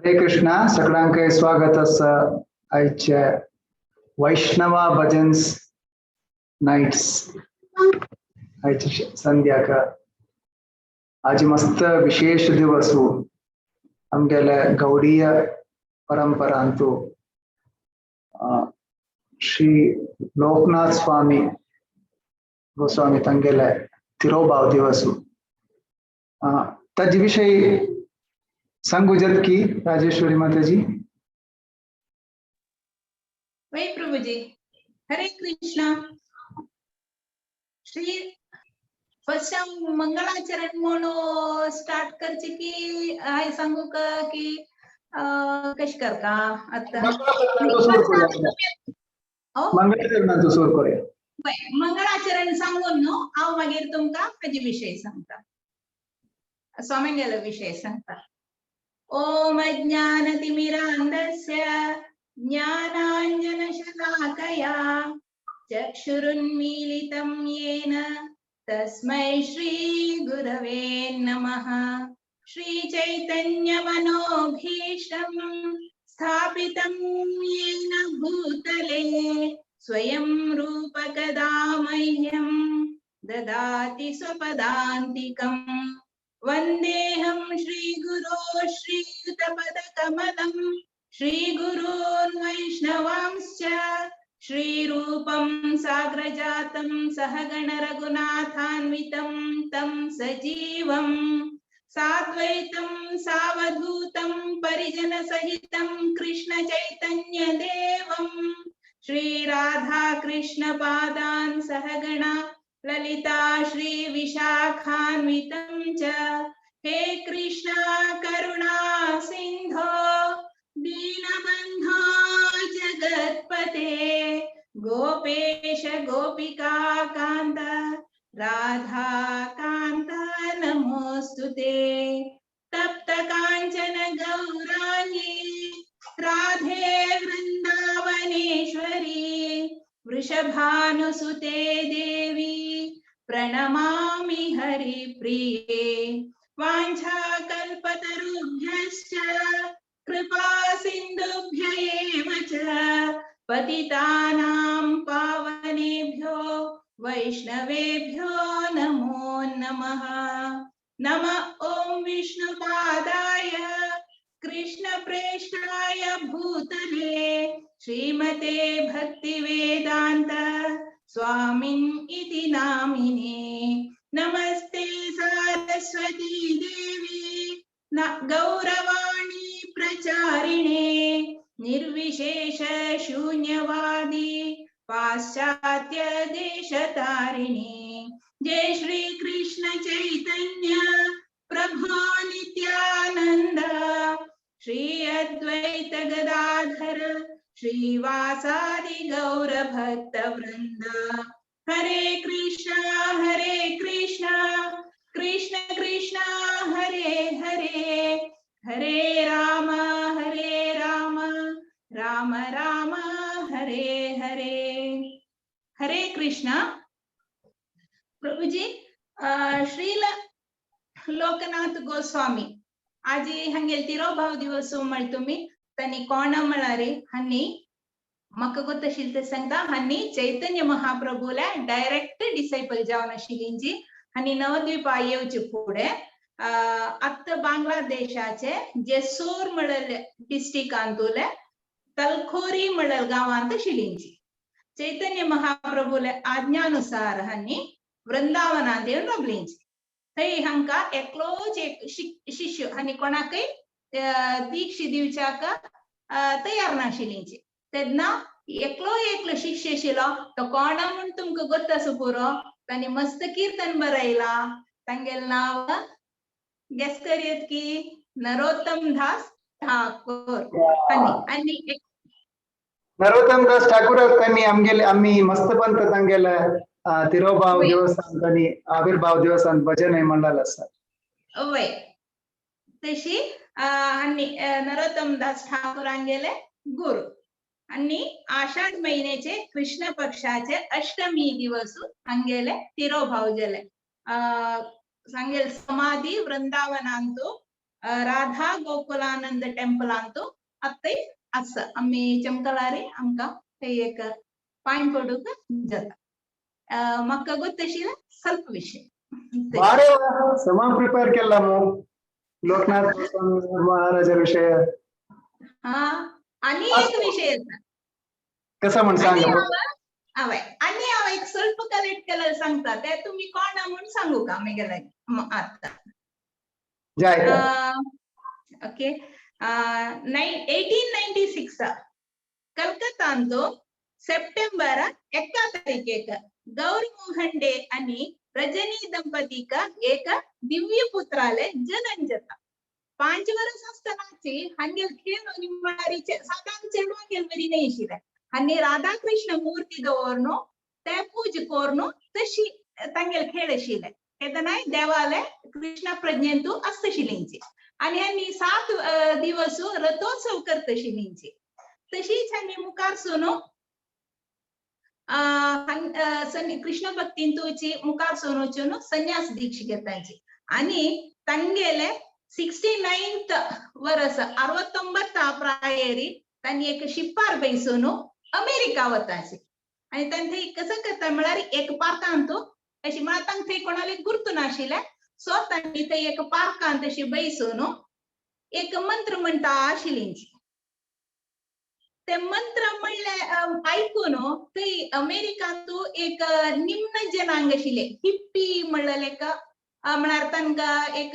हरे कृष्णा सगळ्यांक स्वागत आसा आयचे वैष्णवा भजन्स नाइट्स आयचे संध्याक आज मस्त विशेष दिवस आमगेले गौडीय परंपरांतू श्री लोकनाथ स्वामी गोस्वामी तंगेले तिरोभाव दिवस तज विषय संगुजत की राजेश्वरी माता जी। वही प्रभु जी। हरे कृष्णा। श्री फर्स्ट मंगलाचरण मोनो स्टार्ट करचे की हाय सांगू का की कश कर का आता मंगलाचरण तो सोर करे मंगलाचरण सांगून नो आव मागीर तुमका हाजी विषय सांगता स्वामींगेलो विषय सांगता। ओम अज्ञानतिमिरान्धस्य ज्ञानाञ्जनशलाकया चक्षुरुन्मीलितं येन तस्मै श्रीगुरवे नमः। श्रीचैतन्यमनोभीष्टं स्थापितं येन भूतले स्वयं रूपकदा मह्यं ददाति स्वपदान्तिकम्। वन्देऽहं श्रीगुरो श्रीयुतपदकमलं श्रीगुरोन् वैष्णवांश्च श्रीरूपं साग्रजातं सहगण रघुनाथान्वितं तं सजीवं साद्वैतं सावधूतं परिजनसहितं कृष्ण चैतन्य देवं श्रीराधा कृष्ण पादान् सहगणा ललिता श्री विशाखान्वितं च। हे कृष्णा करुणा सिंधो दीनबंधो जगत्पते गोपेश गोपिका कांत राधा कांत नमोस्तुते। तप्त कांचन गौरांगी राधे वृंदावनेश्वरी वृषभानुसुते देवी प्रणमामि हरिप्रिये। वाञ्छाकल्पतरुभ्यश्च कृपा सिन्धुभ्य एव च पतितानां पावनेभ्यो वैष्णवेभ्यो नमो नमः। नमः ॐ विष्णुपादाय कृष्णप्रेष्ठाय भूतले श्रीमते भक्तिवेदान्त स्वामिन् इति नामिने। नमस्ते सरस्वती देवी गौरवाणी प्रचारिणे निर्विशेष शून्यवादी पाश्चात्य देशतारिणे। जय श्री कृष्ण चैतन्य प्रभु नित्यानंद श्री अद्वैत गदाधर श्रीवासादि गौर भक्त वृंद। हरे कृष्ण कृष्ण कृष्ण हरे हरे हरे राम राम राम हरे हरे। हरे कृष्ण प्रभु जी। श्रील लोकनाथ गोस्वामी आज हंगे तिरोभाव दिवस तुम्ही तनी कोण म्हळारे हन्नी म्हाका गोत्तशिल ते सांगता हन्नी चैतन्य महाप्रभूला डायरेक्ट डिसायपल जावन आशिल्लींची हन्नी नवद्वीपा येवचे फुडे अत्त बांग्लादेशाचे जेसूर म्हणल डिस्ट्रिक्टांतुले तलखोरी म्हणल गावांत शिलींची चैतन्य महाप्रभूले आज्ञानुसार हन्नी वृंदावनांत येवन राबलींची। थंय हांका एकलोच एक शिष्य हन्नी कोणाकय दीक्षा दिवच्याक तयार नाशिल्लींची। तेन्ना एकलो शिष्य आशिल्लो तो कोणा म्हूण तुमकां गोत्त आसा पुरो तांणी मस्त कीर्तन बरयला तांगेलें नांव गेस करियत की नरोत्तम दास ठाकुर। आनी नरोत्तम दास ठाकुर आम्ही मस्त पंत तांगेले तिरोभाव दिवसांत आनी आविर्भाव दिवसांत भजन मंडळ आसा वय तशी आनी नरोत्तम दास ठाकुर आंगेले गुरु आणि आषाढ महिन्याचे कृष्ण पक्षाचे अष्टमी दिवस हांगेले तिरोभाव गेले सांगेल समाधी वृंदावनांतू राधा गोकुलानंद टेम्पल अंतू अत्तय असं आम्ही चमकलारी आमका ते एक पाइन पडूक जाता म्हाका गोत्तशिला ಸ್ವಲ್ಪ विषय बारे समा प्रिपेअर केला मग लोकनाथ महाराजा विषय हा आणि एक विषय कसं म्हण सांग आणि एक ಸ್ವಲ್ಪ कलेक्ट केलं सांगता ते तुम्ही कोण म्हणून सांगू का मी गेला आता जय ओके 1896 कलकत्ता अंतो सप्टेंबर 1 तारीखेक गौर मोहन डे आणि रजनी दंपती का एक दिव्य पुत्राले जनन जाता 5 वर्ष असतानाची हंगेल खेळ निಮ್ಮಳಾರಿಚೆ ಸಾಧಾರಣ ಚೆಲ್ವಾಂಗೆಲ್ ಬರಿನೇ ಇಶಿದೆ ಹನ್ನಿ ರಾಧಾಕೃಷ್ಣ ಮೂರ್ತಿ ದೋರ್ನು ते पूज कोरनु तशी तांगेल खेळशिले तेदनाय देवाले कृष्ण प्रज्ञेंतू असतशिलींची आणि हन्नी 7 दिवस रथोत्सव करतशिलींची तशीच हन्नी मुखार सोनो कृष्ण भक्तींतूची मुखार सोनोचुनु संन्यास दीक्षा घेतांची आणि तांगेले 69th वर्ष 69 प्रायरी त्यांनी एक शिपार बैसोनो अमेरिका वताची आणि त्यांथे कसं करता म्हळ्यार एक पार्कांत अशी मला तांथे कोणाले गुर्तू नाशिले सो त्यांनी ते एक पार्कांत अशी बैसोनो एक मंत्र म्हणता आशिलींची ते मंत्र म्हणले ऐकून ते अमेरिकांतू एक निम्न जनांग आशिले हिप्पी म्हणलेले का म्हळ्यार तांकां एक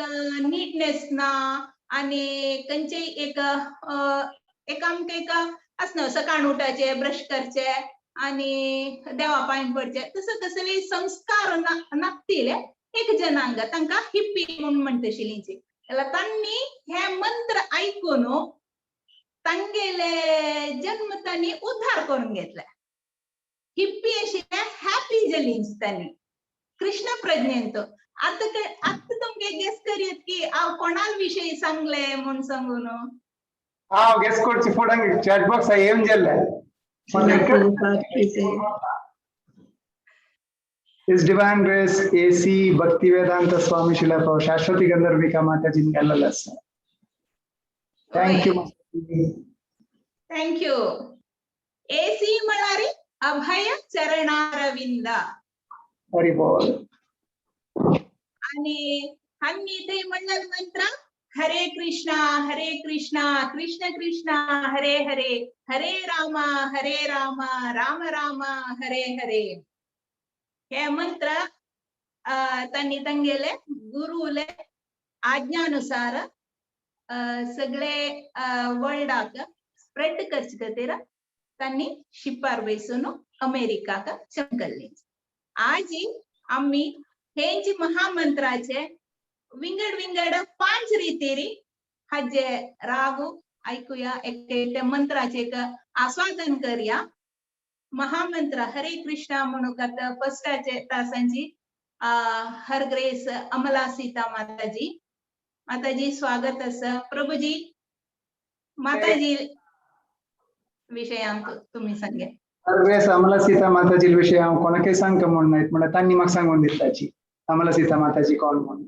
नीटनेस ना आणि कंचे एक आमकां एक असना सकाळ उठाचे ब्रश करचे आणि देवा पायन पडचे तसं कसले संस्कार नासतिले एक जनांग तांकां हिप्पी म्हणून म्हणतशिलींची जाल्यार तांणी हे मंत्र ऐकून तांगेले जन्म तांणी उद्धार करून घेतला हिप्पी आशिल्ले हॅपी जलींच तांणी कृष्ण प्रज्ञेंत आता तुमगे गेस करियत की हांव कोणाल विषयी सांगले म्हणून सांगून हांव गेस करची फुडें चॅट बॉक्स ఏం జల్లే His Divine Grace AC Bhaktivedanta Swami Srila Shashwati Gandharvika Mataji LLS. Thank you. Thank you. AC म्हळारी अभय चरणारविंद हरि बोल आणि हन्नी ते म्हणलं मंत्र हरे कृष्णा कृष्ण कृष्ण हरे हरे हरे राम राम राम हरे हरे हे मंत्र त्यांनी तांगेले गुरुले आज्ञानुसार सगळे वर्ल्डाक स्प्रेड करचे खातीर त्यांनी शिपार बैसून अमेरिकाक चमकल्ली आज आम्ही हेंची महामंत्राचे विंगड 5 रितीरी हाजे रागू ऐकूया एक मंत्राचे एक आस्वादन करूया महामंत्र हरे कृष्णा म्हणून फस्टाचे तासांची हर ग्रेस अमला सीता माताजी स्वागत अस प्रभुजी माताजी विषयांक तुम्ही सांगे हर ग्रेस अमला सीता माताजी विषय हांव कोणाकय सांगता म्हण नाहीत म्हणल्यार तांणी म्हाका सांगून दिताची अमला सीता माताजी कोण म्हणून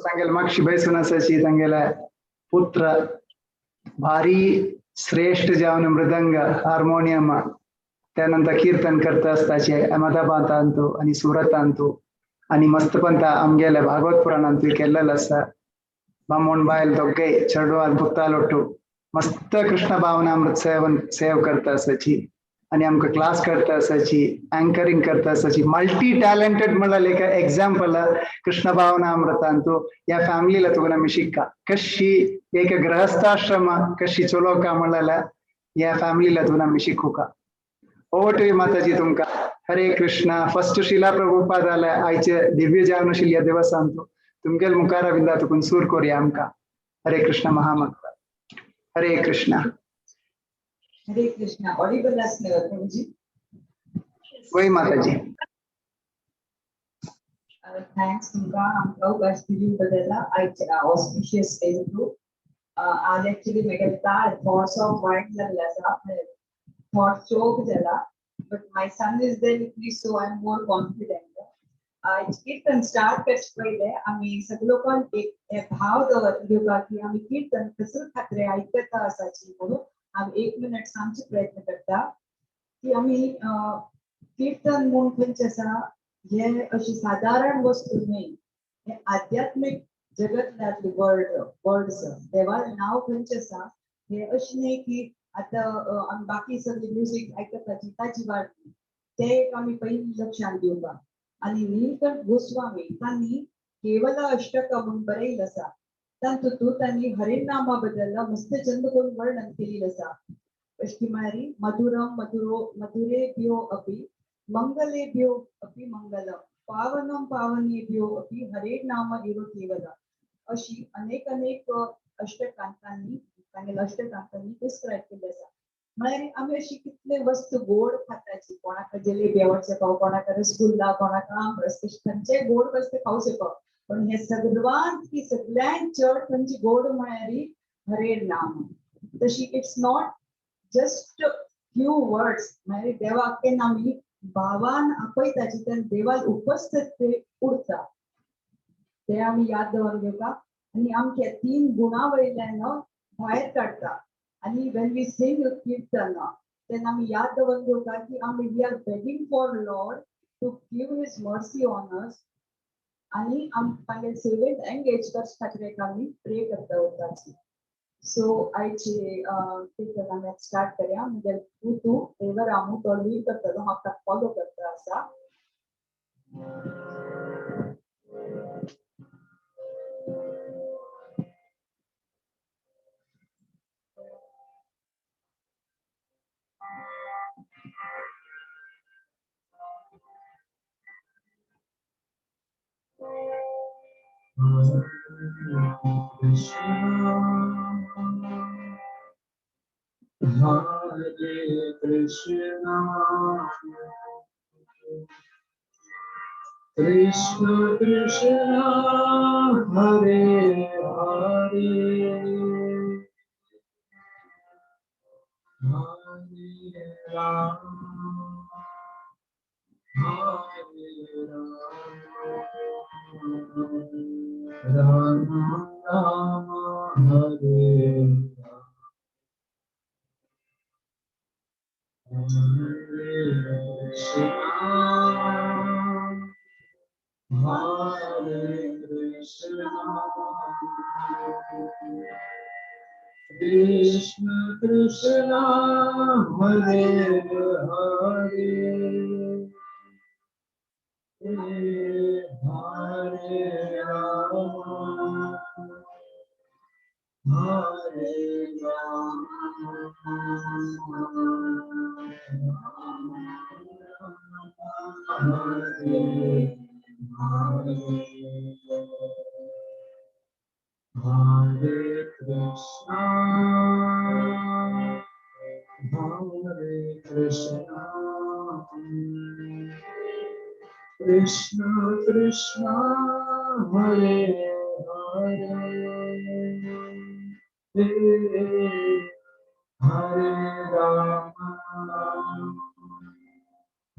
तांगेले मागशी बैसून आसाची तांगेले पुत्र भारी श्रेष्ठ जावन मृदंग हार्मोनियम त्यानंतर कीर्तन करता आसताचे अहमदाबादांतू आणि सुरतांतू आणि मस्तपंत आमगेले भागवत पुराणांतू केल्लेलो आसा बामण बायल दोगे चेडवाल भुक्तालोट्टू मस्त कृष्ण भावनामृत सेव करता आसाची आणि आमकां क्लास करता आसाची अँकरिंग करता आसाची मल्टी टॅलेंटेड म्हणल्यार एक एग्जाम्पल कृष्ण भावनामृतांतू या फॅमिलीला तुका आमी शिक्का कशी एक गृहस्थाश्रम कशी चलोवका म्हणल्यार या फॅमिलीला तुका आमी शिकूका ओवर टू यू माताजी तुमका हरे कृष्ण फर्स्ट शिला प्रभुपाद जाल्या आयचे दिव्य जावन आशिल्ल्या दिवसांतू तुमगेल मुखार बिंदा तुकून सूर करूया आमकां हरे कृष्ण महामंत्र हरे कृष्ण हरे कृष्णा ऑडिबल असले प्रभुजी वही माताजी थँक्स तुमका आमकां अवकाश दिली बद्दल आयच्या ऑस्पिशियस डे टू आज एक्चुअली मेरे थॉट्स ऑफ वाइट लागला आसा थॉट चोक जाला but my son is there with me so I am more confident kirtan start करचे पहिले आम्ही सगळं पण एक भाव दवरलो की आम्ही कीर्तन कसं खात्री ऐकता असाची म्हणून आम्ही 1 मिनिट सांगचे प्रयत्न करता की आम्ही कीर्तन म्हणून खंयचे आसा हे अशी साधारण वस्तू नाही हे आध्यात्मिक जगतल्यातली वर्ड्स देवा नाव खंयचे आसा हे अशी नाही की आता आम्ही बाकी सगळी म्युझिक ऐकता ताची वाट ते एक आम्ही पहिली लक्षात घेऊया आणि नीलकंठ गोस्वामी त्यांनी केवल अष्टक म्हणून बरयलं आसा तातूंत त्यांनी हरिनामा बद्दल मस्त चंद करून वर्णन केलेलं आसा अशी म्हळ्यार मधुरम मधुरेभ्यो अपि मंगलेभ्यो अपि मंगलम पावनम पावनेभ्यो अपि हरेनाम एव केवल अशी अनेक अष्टकांतांनी डिस्क्राईब केले आसा म्हळ्यार आम्ही अशी कितले वस्तू गोड खाताची कोणाक जलेबी आवडचे पाव कोणाक रसगुल्ला कोणाक आमरस खंयचे गोड वस्तू खावचे पाव पण हे सगळ्यांत चड खंयची गोड म्हळ्यार हरे नाम तशी it's not just few words म्हळ्यार देवाक आमी भावान आपयता जितून देवाक उपस्थित ते उरता ते आमी याद दवरून घेवका आनी आमचे 3 गुणां वयल्यान भायर काडटा आणि when we sing kirtan then आम्ही याद दवरून घेवका की आम्ही we are begging for Lord to give his mercy on us आणि आम्ही तांगे सेवेंत एंगेज करचे खातीर आम्ही प्रे करता उरताची सो आयचे कीर्तन आम्ही स्टार्ट करया म्हणजे तू एवर आमू तो लीड करतलो हांव ताका फॉलो करता आसा Hare Krishna, Krishna Krishna, Hare Hare, Hare Rama, Hare Rama, Rama Rama, Hare Hare Krishna, Hare Krishna, Krishna Krishna, Hare Hare, Hare Rama, Hare Hare Krishna, Hare Krishna, Krishna Krishna, Hare Hare, Hare Rama,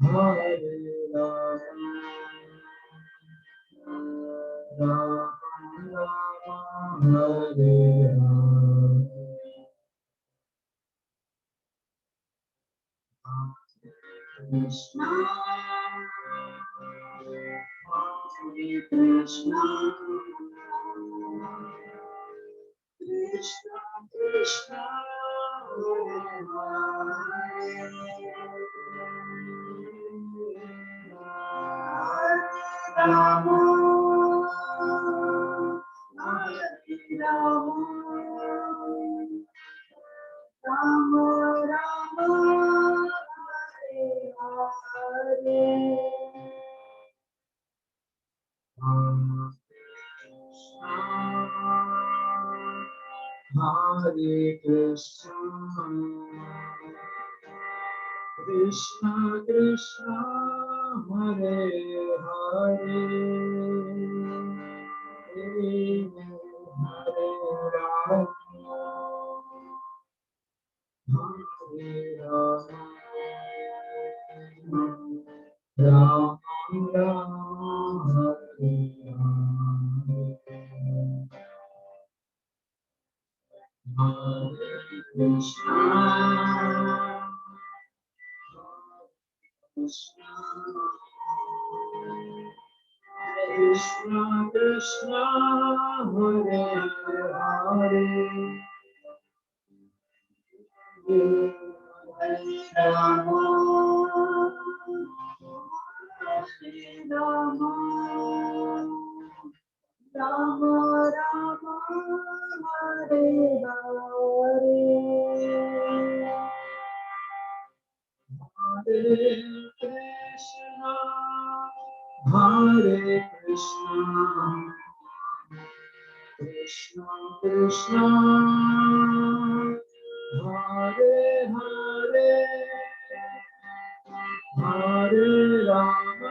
Hare Rama, Rama Rama, Hare Hare, Krishna, Hare Krishna, Krishna Krishna, Hare Hare, Rama, Hare Rama, Rama Rama, Hare Hare, Hare Krishna, Krishna Krishna, Hare Hare, Hare Rama, Hare Rama, Rama Rama, Krishna, Krishna, Krishna Krishna, Hare Hare, Hare Rama, Hare Rama, Rama Rama, Hare Hare, Hare Krishna, Hare Krishna, Krishna Krishna, Hare Hare, Hare Rama,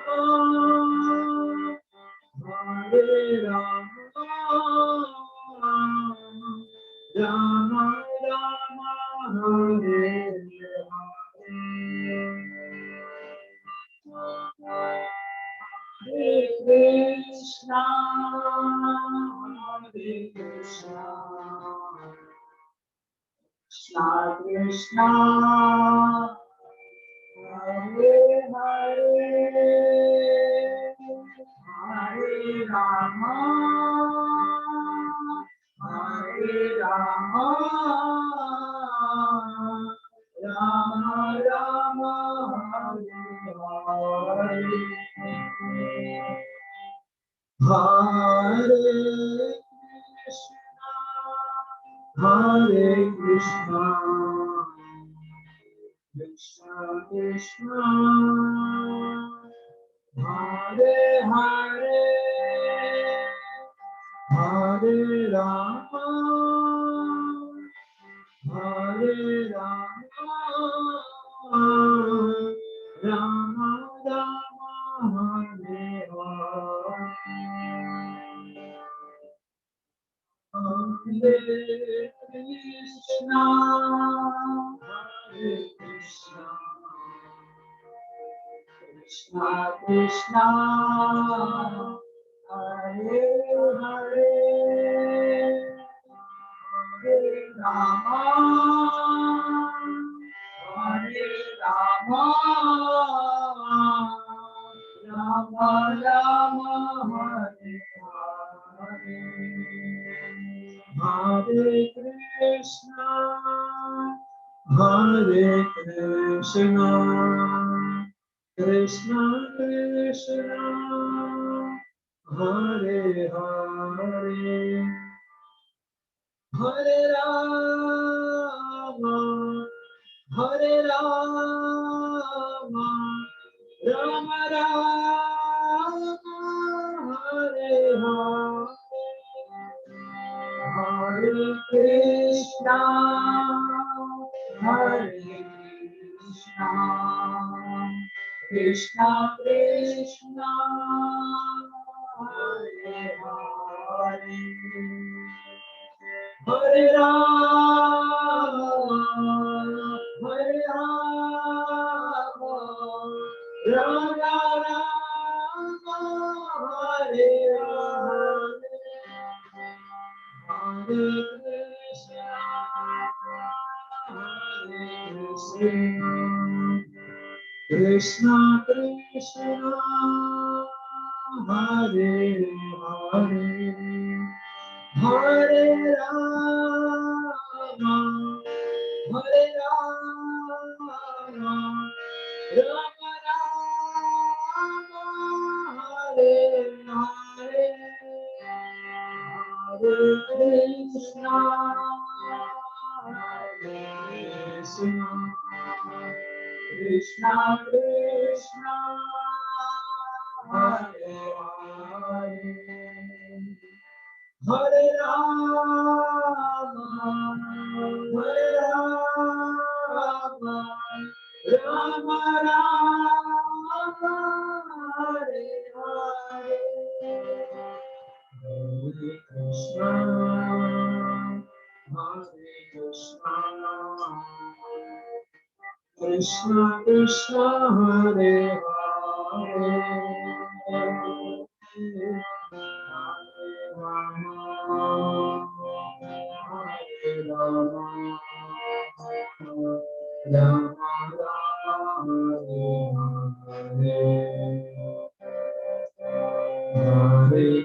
Hare Rama, Rama Rama, Hare Hare. Hare Krishna, Hare Krishna, Krishna Krishna, Hare Hare, Hare Rama, Hare Rama, Rama Rama, Hare Hare. Hare Krishna, Krishna Krishna, Hare Hare, Hare Rama, Hare Rama, Rama Rama, Hare Hare. Hare Krishna, Hare Krishna, Krishna Krishna, Hare Hare, Hare Rama, Hare Rama, Rama Rama, Hare Hare. Hare Krishna, Hare Krishna, Krishna Krishna, Hare Hare, Hare Rama, Hare Rama, Rama Rama, Hare Hare. Hare Krishna, Hare Krishna, Krishna Krishna, Hare Hare, Hare Rama, Hare Rama, Rama Rama, Hare Hare. Hare Krishna, Hare Krishna, Krishna Krishna, Hare Hare, Hare Rama, Hare Rama, Rama Rama, Hare Hare. Hare Krishna, Hare Krishna, Krishna Krishna, Hare Hare, Hare Rama, Hare Rama, Rama Rama, Hare Hare. Hare Krishna, Hare Krishna, Krishna Krishna, Hare Hare, Hare Rama, Hare Rama, Hare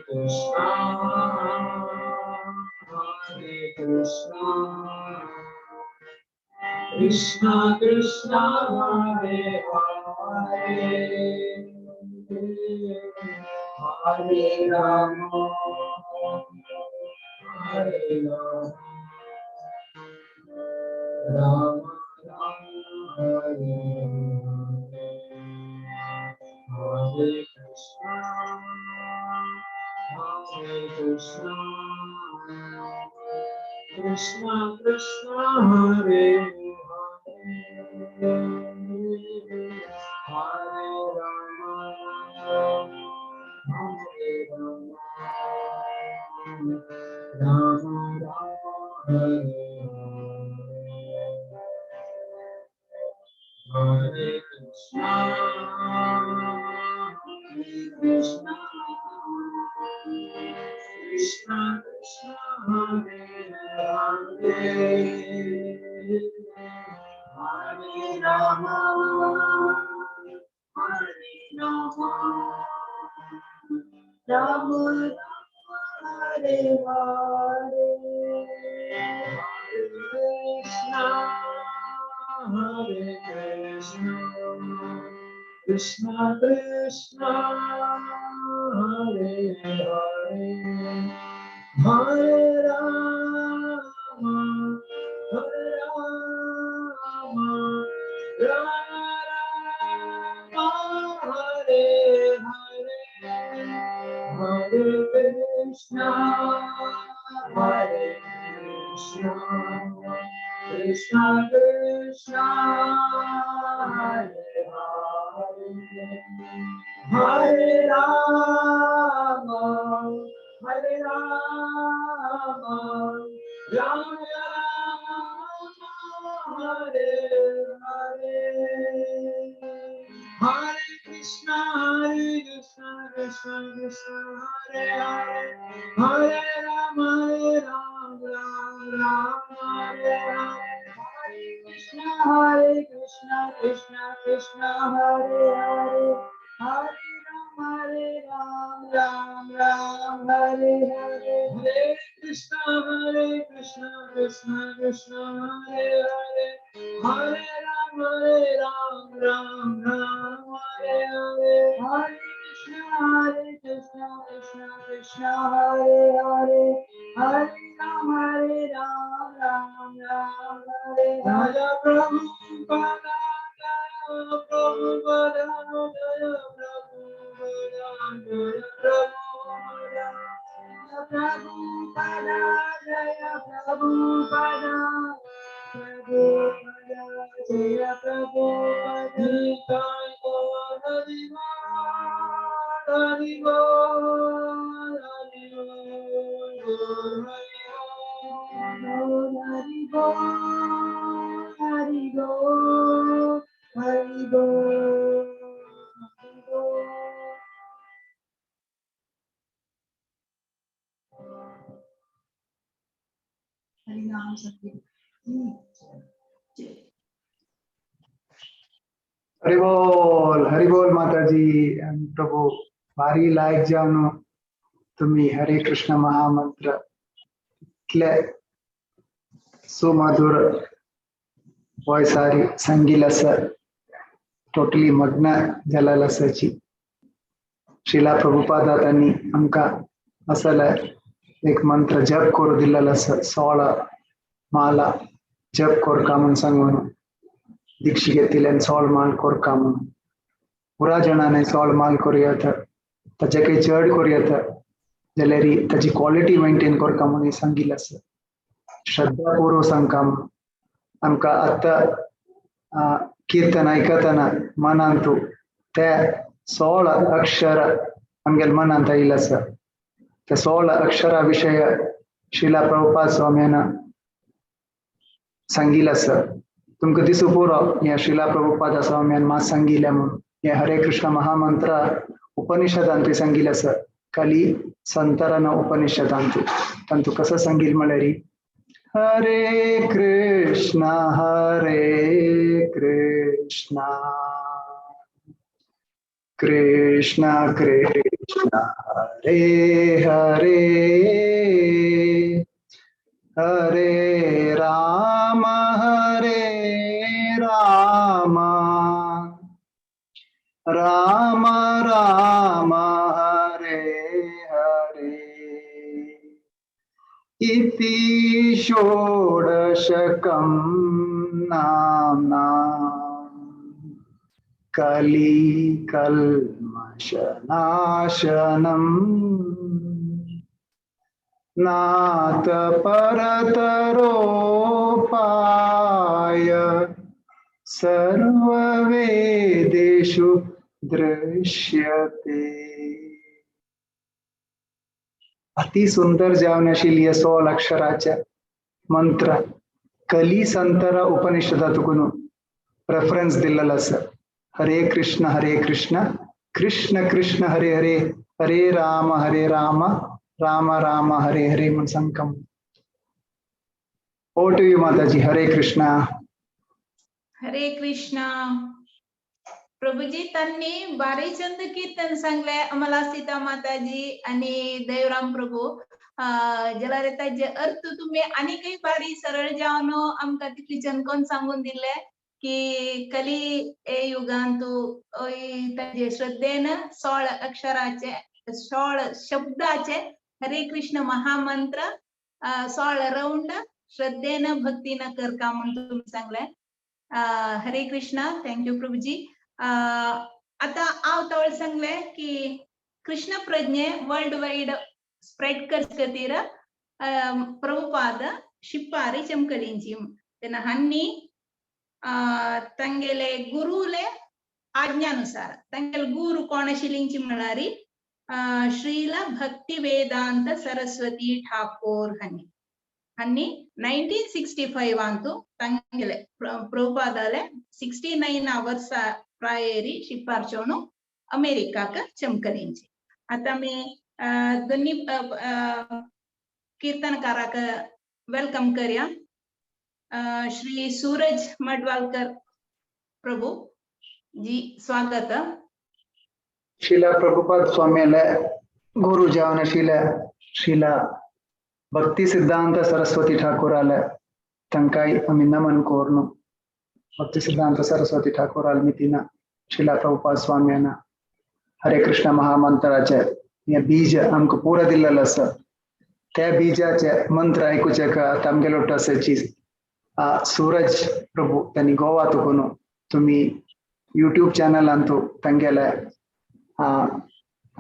Krishna, Hare Krishna, Krishna Krishna, Hare Hare, Hare Rama, Hare Rama, Rama Rama, Hare Hare, Hare Krishna, Hare Krishna, Krishna Krishna, Hare Hare, Hare Rama, Hare Rama, Rama Rama, Hare Hare Krishna, Hare Krishna, Krishna Krishna, Hare Hare, Hare Rama, Hare Rama, Rama Rama, Hare Hare, Hare Krishna, Hare Krishna, Krishna Krishna, Hare Hare, Hare Rama, Hare Rama, Rama Rama, Hare Hare, Hare Krishna, Hare Krishna, Krishna Krishna, Hare Hare, Hare Rama, Hare Rama, Rama Rama, Hare Hare, Hare Krishna, Krishna Krishna, Hare Hare, Hare Rama, Rama Hare Hare, Hare Krishna, Krishna Krishna, Hare Hare, Hare Rama, Rama Hare Hare, Hare Krishna, Krishna Krishna, Hare Hare, Hare Rama, Rama Hare Hare, Hare Krishna, Krishna Krishna, Hare Hare, Hare Rama, Rama Hare Hare, Prabhupada, Jaya Prabhupada, Jaya Prabhupada, Jaya Prabhupada, Prabhupada, Jaya Prabhupada, Nitai Gaur Hari Bol, Hari Bol, Hari Bol, Hari Bol, Hari Bol, Hari Bol, Hari Bol. हरिनाम संकीर्तन। हरि बोल माता जी प्रभु भारी लायक जावनु तुम्ही हरे कृष्ण महामंत्र इतले सुमधुर वॉयसारी संगीलस टोटली मग्न जलालसाची श्रीला प्रभुपादा त्यांनी आमका असल एक मंत्र जप करू दिलेला 16 माला जप कोरका म्हणून सांगून दीक्षे घेतलेल्यान 16 माल कोरका म्हणून पुरा जणांनी 16 माल करूयात ताचे काही चड करूयात जाल्यार ताची क्वालिटी मेंटेन कोरका म्हणून सांगिल्लें आसा श्रद्धापूर्वक सांगता आमकां आत्ता कीर्तन आयकतना मनांतू ते 16 अक्षर आमगेल्या मनांत आयिल्ले आसा त्या 16 अक्षरा विषय श्रीला प्रभुपाद स्वाम्यान सांगिल्लें आसा तुमकां दिसू पुरो हे श्रीला प्रभुपाद स्वाम्यान मात सांगिल्लें म्हणून हे हरे कृष्ण महामंत्र उपनिषदांत सांगिल्लें आसा खाली संतरान उपनिषदांत तांतू कसं सांगिल्लें म्हळ्यार Hare Krishna Krishna Krishna Hare Hare Hare Rama Rama Rama Hare Hare Iti Shodashakam Namnam Kali Kalmashanashanam Nata Parataropaya Sarva Vedeshu Drishyate. अति सुंदर जावनशील 16 अक्षराचा मंत्र कली संतरा उपनिषदातून रेफरन्स दिलेला असा. हरे कृष्ण कृष्ण कृष्ण हरे हरे हरे राम राम राम हरे हरे मन संकम. Over to you, Mataji. Hare Krishna. हरे कृष्णा. प्रभूजी त्यांनी बारेचंद कीर्तन सांगले आम्हाला सीता माताजी आणि देवराम प्रभू जला त्याचे अर्थ तुम्ही आणि काही बारी सरळ जावन आमका तितली चनकोन सांगून दिले की कली ए युगांतू त्याचे श्रद्धेन 16 अक्षराचे 16 शब्दाचे हरे कृष्ण महामंत्र 16 राउंड श्रद्धेन भक्तीन करका म्हणून तुम्ही सांगले. हरे कृष्णा. थँक्यू प्रभूजी. आता आवतावळ सांगले की कृष्ण प्रज्ञे वर्ल्ड वाइड स्प्रेड करतीर प्रभुपाद शिप्पारी चमकलींची तेना हन्नी तंगेले गुरुले आज्ञानुसार तंगेल गुरु कोणशिलिंची म्हणारी श्रीला भक्ती वेदांत सरस्वती ठाकूर हन्नी 1965 ಅಂತೂ ತಂಗೆಲೆ ಪ್ರಭುಪಾದಾಲೆ 69 hours प्रायरी शिपारचोनु अमेरिका का चमकलींची. आता मी दोन्ही कीर्तनकाराक वेलकम करूया. श्री सूरज मडवालकर प्रभु जी स्वागत. शिला प्रभुपाद स्वामीला गुरु जावनशील शिला भक्ति सिद्धांत सरस्वती ठाकूराल तंकाई आम्ही नमन कोरनो. भक्ति सिद्धांत सरस्वती ठाकूराल मितीना शिला प्रभुपाद स्वाम्यांना हरे कृष्ण महामंत्राचे या बीज आमक पूरा दिलेलं असं. त्या बीजाचे मंत्र ऐकूचे का तामगेलोट असायची सूरज प्रभू त्यांनी गोवा तुकुनु तुम्ही यूट्यूब चॅनल अंतू तंगेला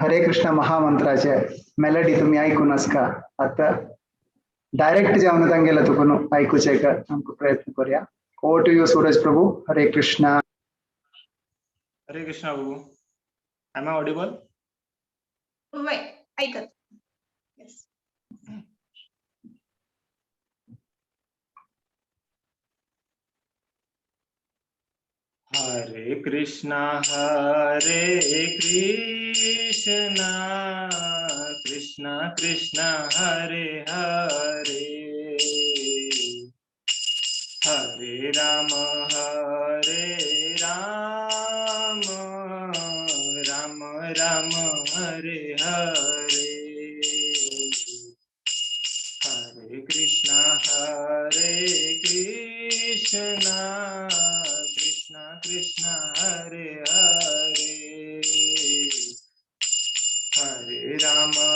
हरे कृष्ण महामंत्राचे मेलडी तुम्ही ऐकूनच का आता डायरेक्ट जाऊन तंगेला तुकुनु ऐकूचे का आमको प्रयत्न करूया. Over to you, Suraj Prabhu. Hare Krishna. Hare Krishna, Prabhu. Am I audible? वय ऐकत. Yes. Hare Krishna, Krishna Krishna, Hare Hare, Hare Rama, Rama Rama, Hare Hare, Hare Krishna, Krishna Krishna, Hare Hare, Hare Rama,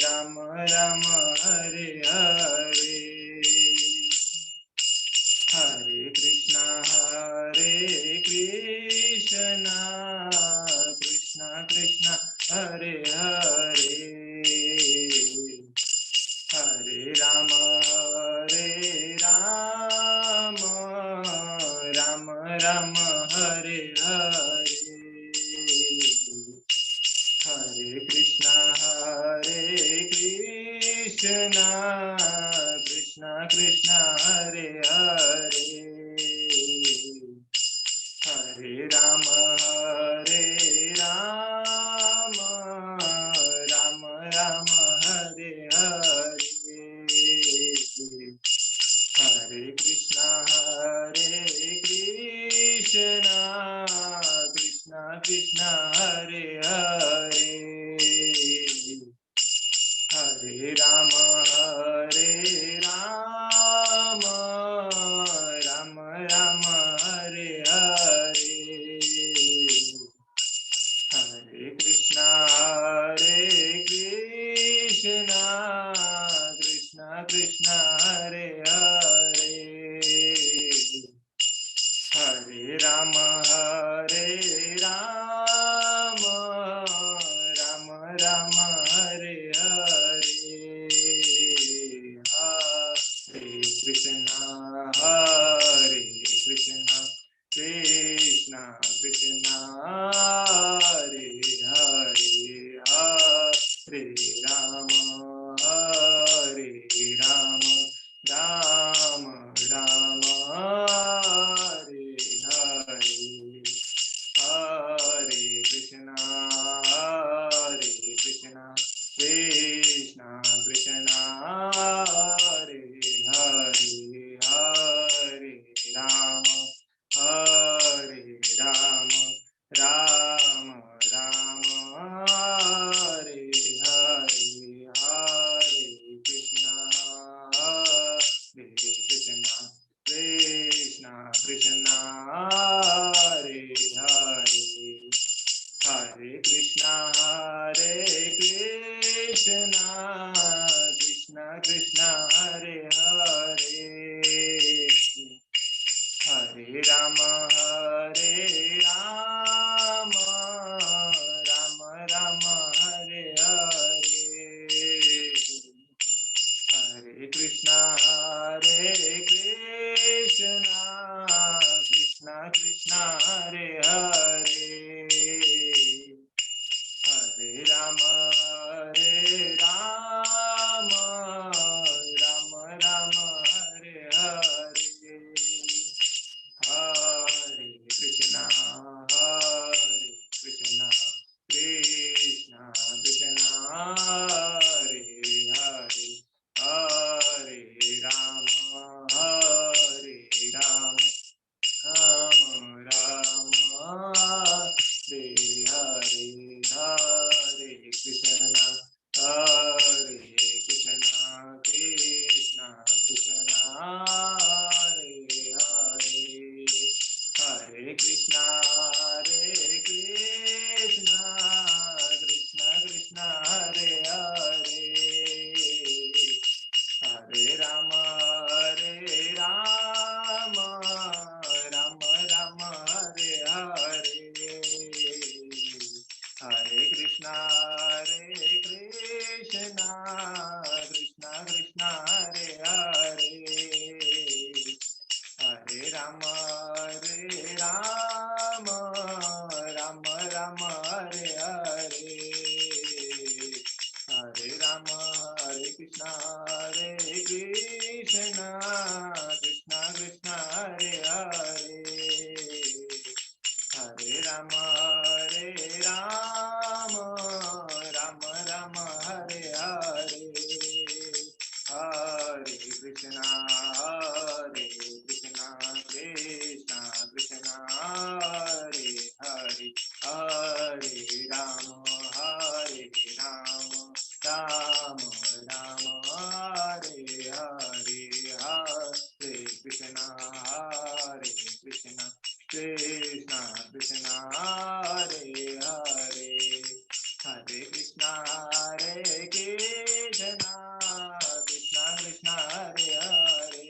Rama Rama, Hare Hare, Hare Krishna, Krishna Krishna, Hare Hare, Hare Rama, Rama Rama, Hare Hare, Hare Krishna, Krishna Krishna, Hare Hare, Hare Rama, Rama Rama, Hare Ram Hare Hare Hare Krishna Krishna Krishna Hare Hare Hare Ram Ram Ram Hare Hare Hare Krishna Krishna Krishna Hare Hare Hare Ram Ram Ram Hare Hare Hare Krishna Krishna Krishna Hare Hare Hare Krishna Krishna Krishna Hare Hare Hare Ram Ram Ram Hare Hare Hare Krishna Krishna Krishna Hare Hare Hare Ram Ram Ram Hare Hare Hare Krishna Krishna Krishna Hare Hare Hare Ram Ram Ram Hare Hare Hare Krishna Krishna Krishna Hare Hare Hare Krishna Krishna Krishna Hare Hare Hare Ram Ram Ram Hare Hare Hare Krishna Krishna Krishna Hare Hare Hare Ram Ram Hare Hare Hare Ram हरे कृष्णा कृष्णा कृष्णा हरे हरे हरे राम राम हरे हरे हरे कृष्णा कृष्णा कृष्णा हरे हरे हरे राम राम हरे हरे हरे कृष्णा कृष्णा कृष्णा हरे हरे हरे कृष्णा कृष्णा कृष्णा हरे हरे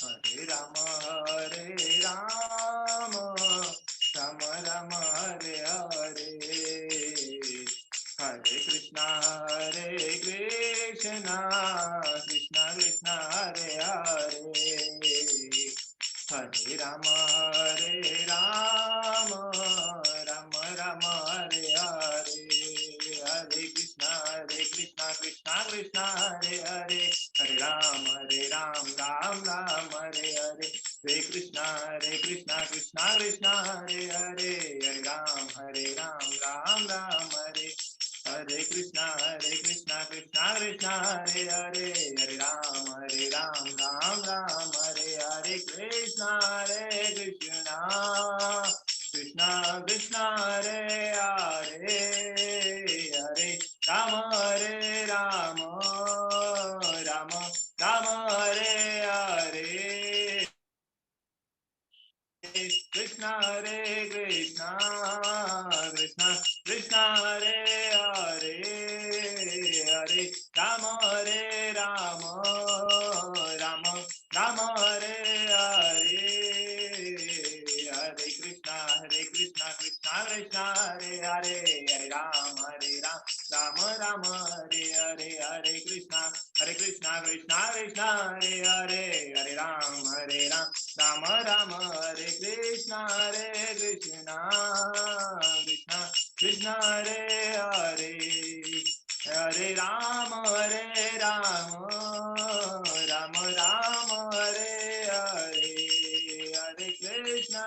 हरे राम राम हरे हरे हरे कृष्णा कृष्णा हरे हरे हरे राम राम हरे हरे हरे कृष्णा कृष्णा कृष्णा हरे हरे हरे राम राम हरे हरे हरे कृष्णा कृष्णा कृष्णा हरे हरे हरे राम राम हरे हरे कृष्णा कृष्णा कृष्णा हरे हरे हरे राम राम हरे हरे कृष्णा कृष्णा कृष्णा हरे हरे हरे राम राम हरे हरे कृष्णा कृष्णा हरे हरे हरे राम राम हरे हरे हरे कृष्णा कृष्णा हरे हरे हरे राम राम हरे हरे हरे कृष्णा कृष्णा कृष्णा हरे हरे हरे राम राम राम हरे कृष्णा कृष्णा कृष्णा हरे हरे हरे राम राम राम हरे हरे हरे कृष्णा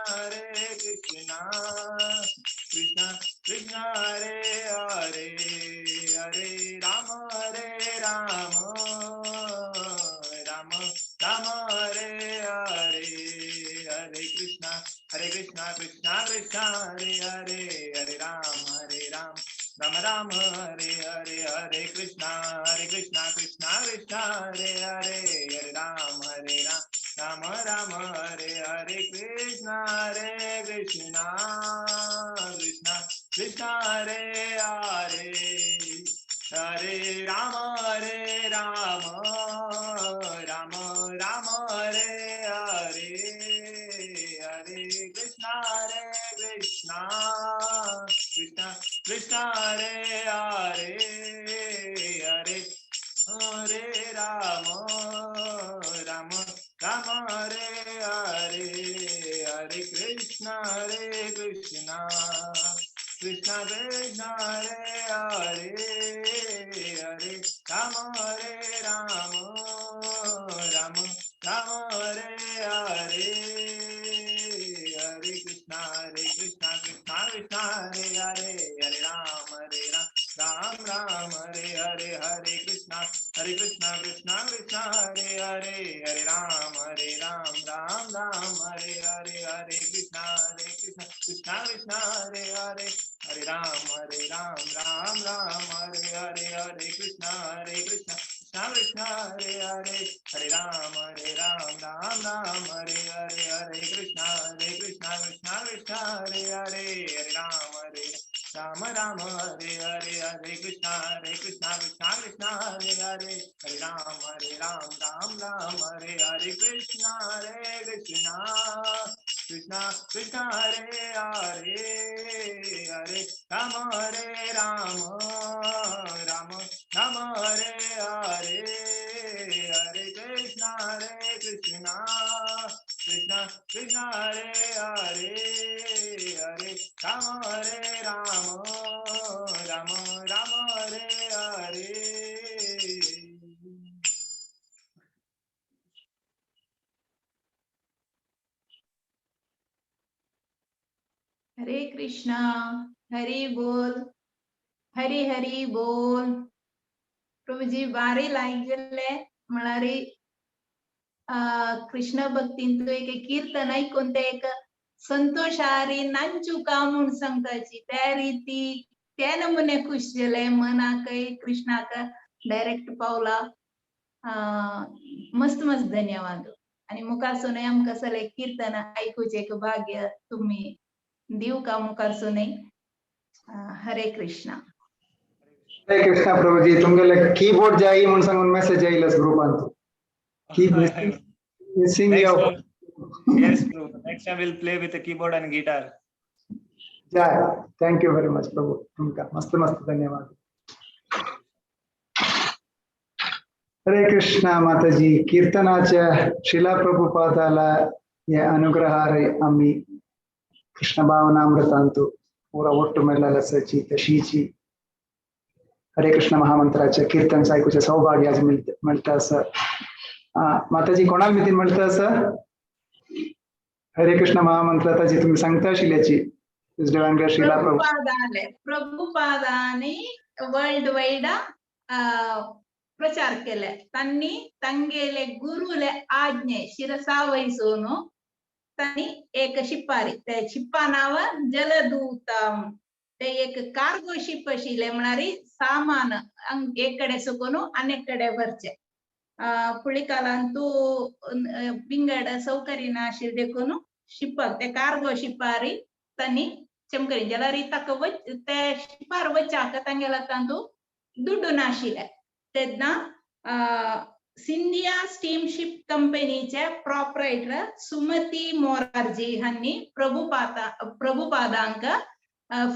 कृष्णा कृष्णा हरे हरे हरे राम राम राम हरे हरे हरे कृष्णा कृष्णा कृष्णा हरे हरे हरे राम राम राम हरे हरे हरे कृष्णा कृष्णा कृष्णा हरे हरे हरे राम राम राम हरे हरे कृष्णा कृष्णा कृष्णा हरे हरे हरे राम राम राम हरे हरे हरे कृष्णा कृष्णा कृष्णा हरे हरे हरे हरे राम राम हरे हरे हरे कृष्णा कृष्णा कृष्णा हरे हरे हरे राम राम हरे हरे हरे कृष्णा कृष्णा कृष्णा हरे हरे हरे राम राम हरे हरे हरे कृष्णा कृष्णा कृष्णा हरे हरे हरे राम राम हरे हरे हरे कृष्णा कृष्णा हरे हरे हरे राम राम हरे हरे हरे कृष्णा कृष्णा हरे हरे हरे राम राम हरे हरे हरे कृष्णा कृष्णा हरे हरे हरे राम राम हरे हरे हरे कृष्णा कृष्णा हरे हरे हरे राम राम हरे हरे कृष्णा कृष्णा हरे हरे हरे राम राम हरे हरे हरे कृष्णा कृष्णा हरे हरे हरे राम राम हरे हरे हरे कृष्णा हरि बोल हरि हरि बोल प्रभुजी बारी लागी गेले म्हणारी कृष्ण भक्तींतू एक कीर्तन ऐकून ते एक संतोष आरी नांचू का म्हणून सांगताची त्या रीती त्या नमुने खुश झाले मनाक कृष्णाक डायरेक्ट पावला मस्त मस्त धन्यवाद आणि मुखार सुने आमकां सगळे कीर्तन ऐकूचे एक भाग्य तुम्ही दिव का मुखार सुने हरे कृष्णा हरे कृष्णा प्रभुजी तुमगेले कीबोर्ड जाई म्हणून सांगून message येयलस ग्रुपांत keep missing Next your time, yes, Prabhu. Next time we'll play with a keyboard and guitar. जय थँक यू व्हेरी मच प्रभू तुमका मस्त मस्त धन्यवाद हरे कृष्णा माताजी कीर्तनाच्या शिला प्रभुपादाला या अनुग्रहारे आम्ही कृष्ण भावनामृतांतू पुरा ಒಟ್ಟು ಮೆಲ್ಲಲ सची तशीची हरे कृष्ण महामंत्राचे कीर्तन ऐकूचे सौभाग्य आज मिळतं असं माताजी कोणाला मितीन मिळतं असं हरे कृष्ण महामंत्राची तुम्ही सांगता शिल्याची शिला प्रभुपादाने वर्ल्ड वाइड प्रचार केले त्यांनी तंगेले गुरुले आज्ञे शिरसा वहिसून त्यांनी एक शिप्पारी त्या शिप्पा नाव जलदूत ते एक कार्गो शिप शिले म्हणणारी सामान एकडे सुकून अनेकडे वरचे पुळिकालांतू पिंगड सौकर्य नाशिल देखून शिप ते कार्गो शिप्पारी तनी चमकरी जलरी तक ते शिपार वच्चाक तंगेला तांतू दुड्डू नाशिले तेदना सिंधिया स्टीमशिप कंपनीचे प्रॉपरायटर सुमती मोरारजी हांनी प्रभुपादांक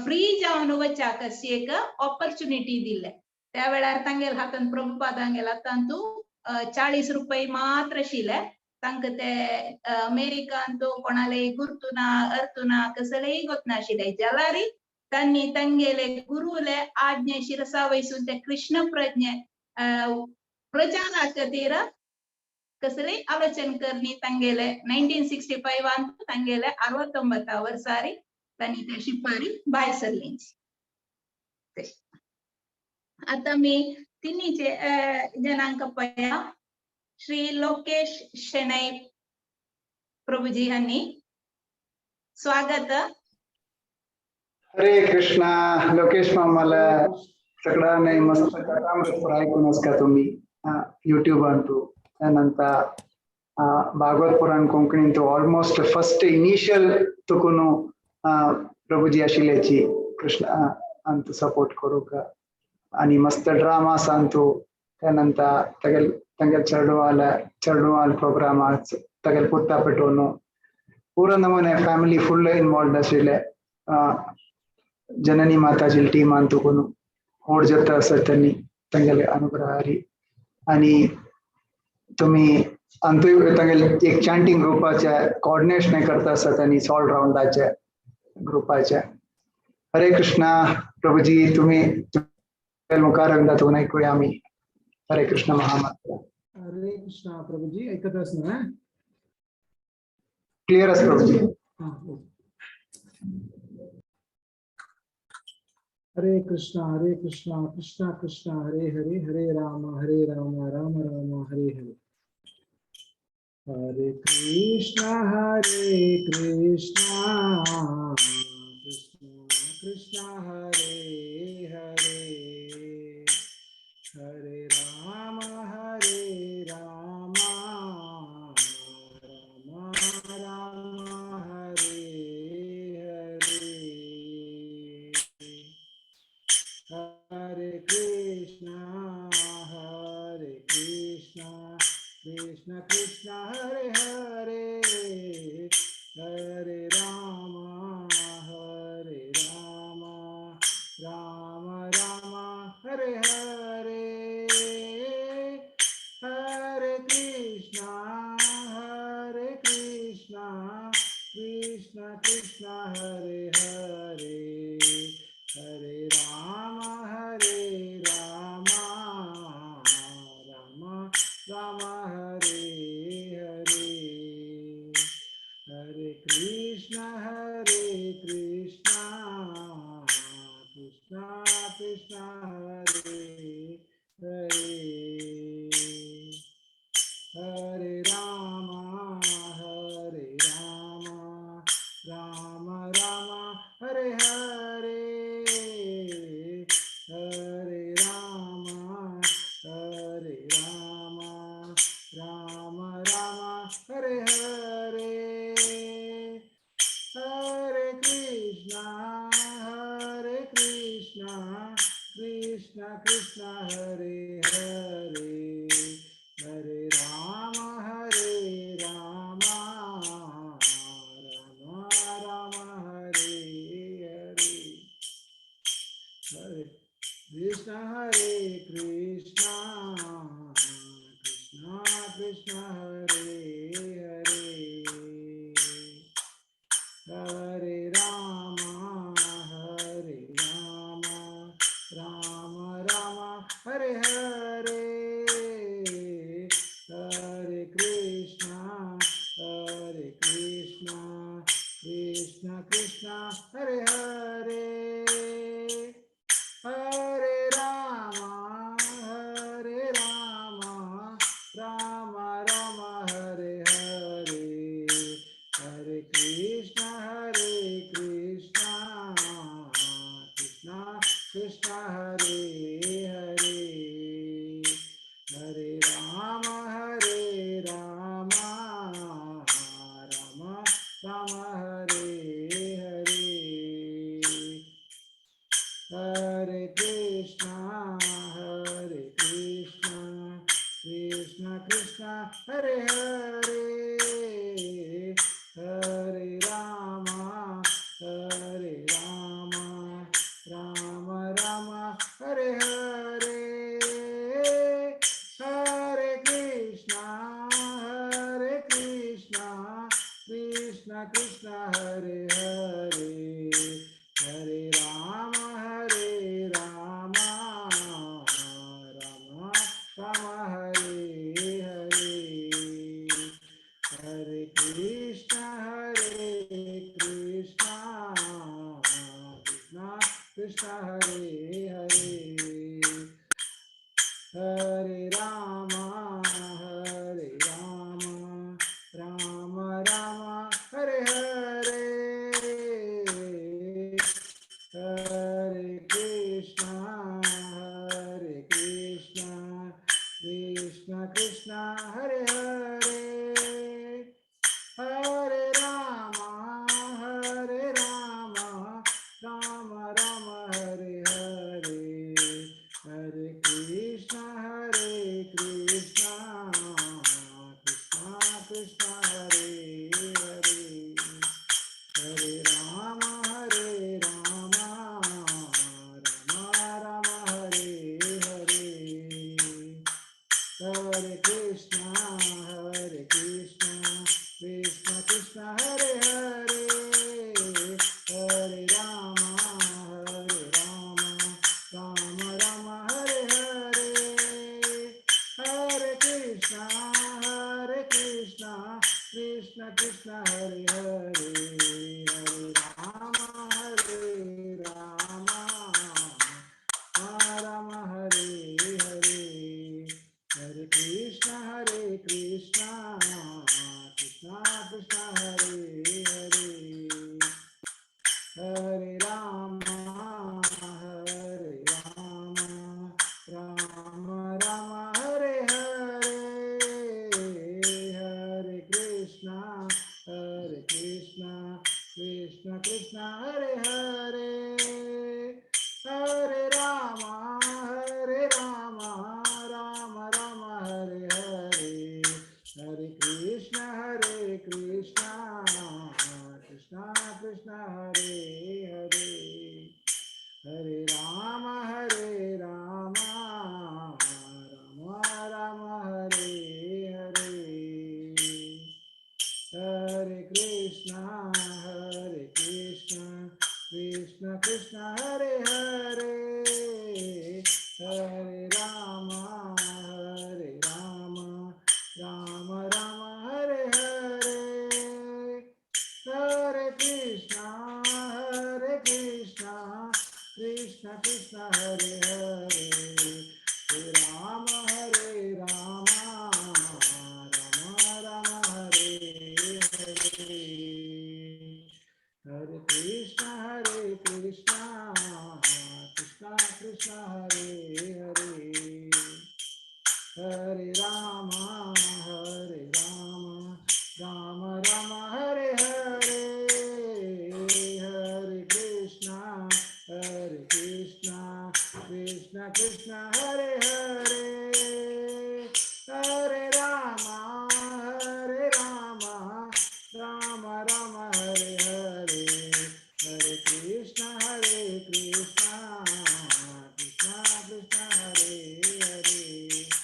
फ्री जावन वच्चाक अशी एक ऑपॉर्च्युनिटी दिले त्या वेळार तांगेल हातान प्रभुपादांगेल हातान तू 40 रुपये मात्र शिले तांकां ते अमेरिकान तो कोणाले गुर्तुना अर्थुना कसले गोतना आशिल्ले जाल्यारी तांणी तांगेले गुरुले आज्ञे शिरसा वयसून ते कृष्ण प्रज्ञे प्रचारा खातीर कसले आलोचन करणी तांगेले 1965 तांगेले 69 वर्सारी तांणी ते शिपारी भायर सरलींची. आता मी तिन्हीचे जनांक पळया. श्री लोकेश शेणै प्रभुजी यांनी स्वागत. हरे कृष्णा. लोकेश मामाला सगळ्यांनी मस्त कथामृत ऐकून का तुम्ही यूट्यूब अंतू त्यानंतर भागवत पुराण कोंकणी तो ऑलमोस्ट फर्स्ट इनिशियल तुकुनु प्रभुजी आशिल्ल्याची कृष्ण अंत सपोर्ट करू का आणि मस्त ड्रामा सांगतो त्यानंतर तंगेल चरडवाल प्रोग्राम तगेल पुत्ता पेटोनो पूरा नमूने फैमिली फुल इन्वॉल्व आशिल्ले जननी माताजी टीम अंतुकुनु ओड जता असतनी तंगेल अनुग्रहारी आणि तुम्ही अंतु तंगेल एक चॅन्टिंग ग्रुपाच्या कोऑर्डिनेशन करता असतनी ऑल राउंडाच्या ग्रुपाच्या. हरे कृष्णा प्रभुजी तुम्ही मुखारविंदा तो ऐकूया आम्ही. हरे कृष्ण महामंत्र. हरे कृष्णा प्रभुजी ऐकत असणार क्लियर आहे प्रभुजी. हरे कृष्णा कृष्णा कृष्णा हरे हरे हरे राम राम राम हरे हरे. हरे कृष्णा कृष्णा कृष्णा हरे हरे हरे राम राम राम हरे हरे. हरे कृष्णा कृष्णा कृष्णा हरे हरे हरे राम राम राम हरे हरे. हरे कृष्णा कृष्णा कृष्णा हरे हरे हरे राम राम हरे हरे. हरे कृष्णा कृष्णा कृष्णा हरे हरे हरे राम राम हरे हरे हरे राम राम हरे हरे. हरे कृष्णा कृष्णा हरे हरे हरे राम राम हरे हरे. हरे कृष्णा कृष्णा कृष्णा हरे हरे हरे राम राम हरे हरे. हरे कृष्णा कृष्णा हरे हरे हरे राम राम हरे हरे. हरे कृष्णा कृष्णा हरे हरे हरे राम राम हरे हरे. हरे कृष्णा कृष्णा हरे हरे हरे राम राम हरे हरे हरे राम राम राम हरे हरे, हरे कृष्णा कृष्ण कृष्ण हरे हरे, हरे राम राम राम हरे हरे, हरे कृष्ण कृष्ण कृष्ण हरे हरे, हरे राम राम राम हरे हरे, हरे कृष्ण कृष्ण कृष्ण हरे हरे, हरे राम राम राम हरे हरे, हरे कृष्ण कृष्ण कृष्ण हरे हरे, हरे राम राम हरे हरे, हरे कृष्ण कृष्ण कृष्ण हरे हरे, हरे राम राम हरे हरे, हरे कृष्ण कृष्ण कृष्ण हरे हरे, हरे राम राम राम हरे हरे, हरे कृष्ण कृष्ण कृष्ण हरे हरे, हरे राम राम राम हरे हरे, हरे कृष्ण कृष्ण हरे हरे, हरे राम राम हरे हरे, हरे कृष्ण कृष्ण हरे हरे, हरे राम राम राम हरे हरे, हरे कृष्ण कृष्ण कृष्ण हरे हरे, हरे राम राम हरे हरे, हरे कृष्ण कृष्ण हरे हरे, हरे राम राम हरे हरे, हरे कृष्ण कृष्ण हरे हरे,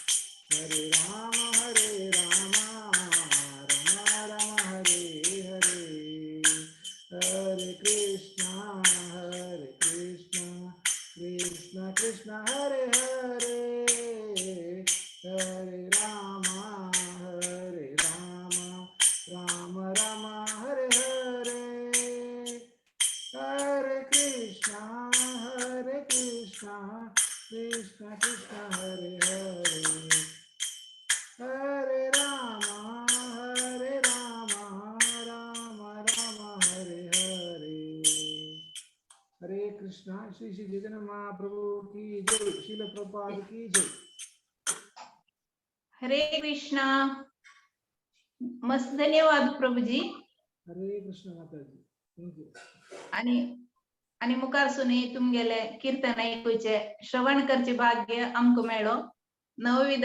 हरे राम राम हरे हरे, हरे कृष्ण कृष्ण हरे हरे, हरे राम राम हरे हरे, हरे कृष्ण कृष्ण हरे हरे, हरे राम राम हरे हरे, हरे कृष्णा। श्री श्री चैतन्य महाप्रभु की जय, श्रील प्रभुपाद की जय। हरे कृष्णा। मस्त धन्यवाद प्रभुजी. हरे कृष्ण माताजी, थँक यू. आणि मुखार सुनी तुमगेले कीर्तन ऐकूचे श्रवण करचे भाग्य आमको मेळो. नवविध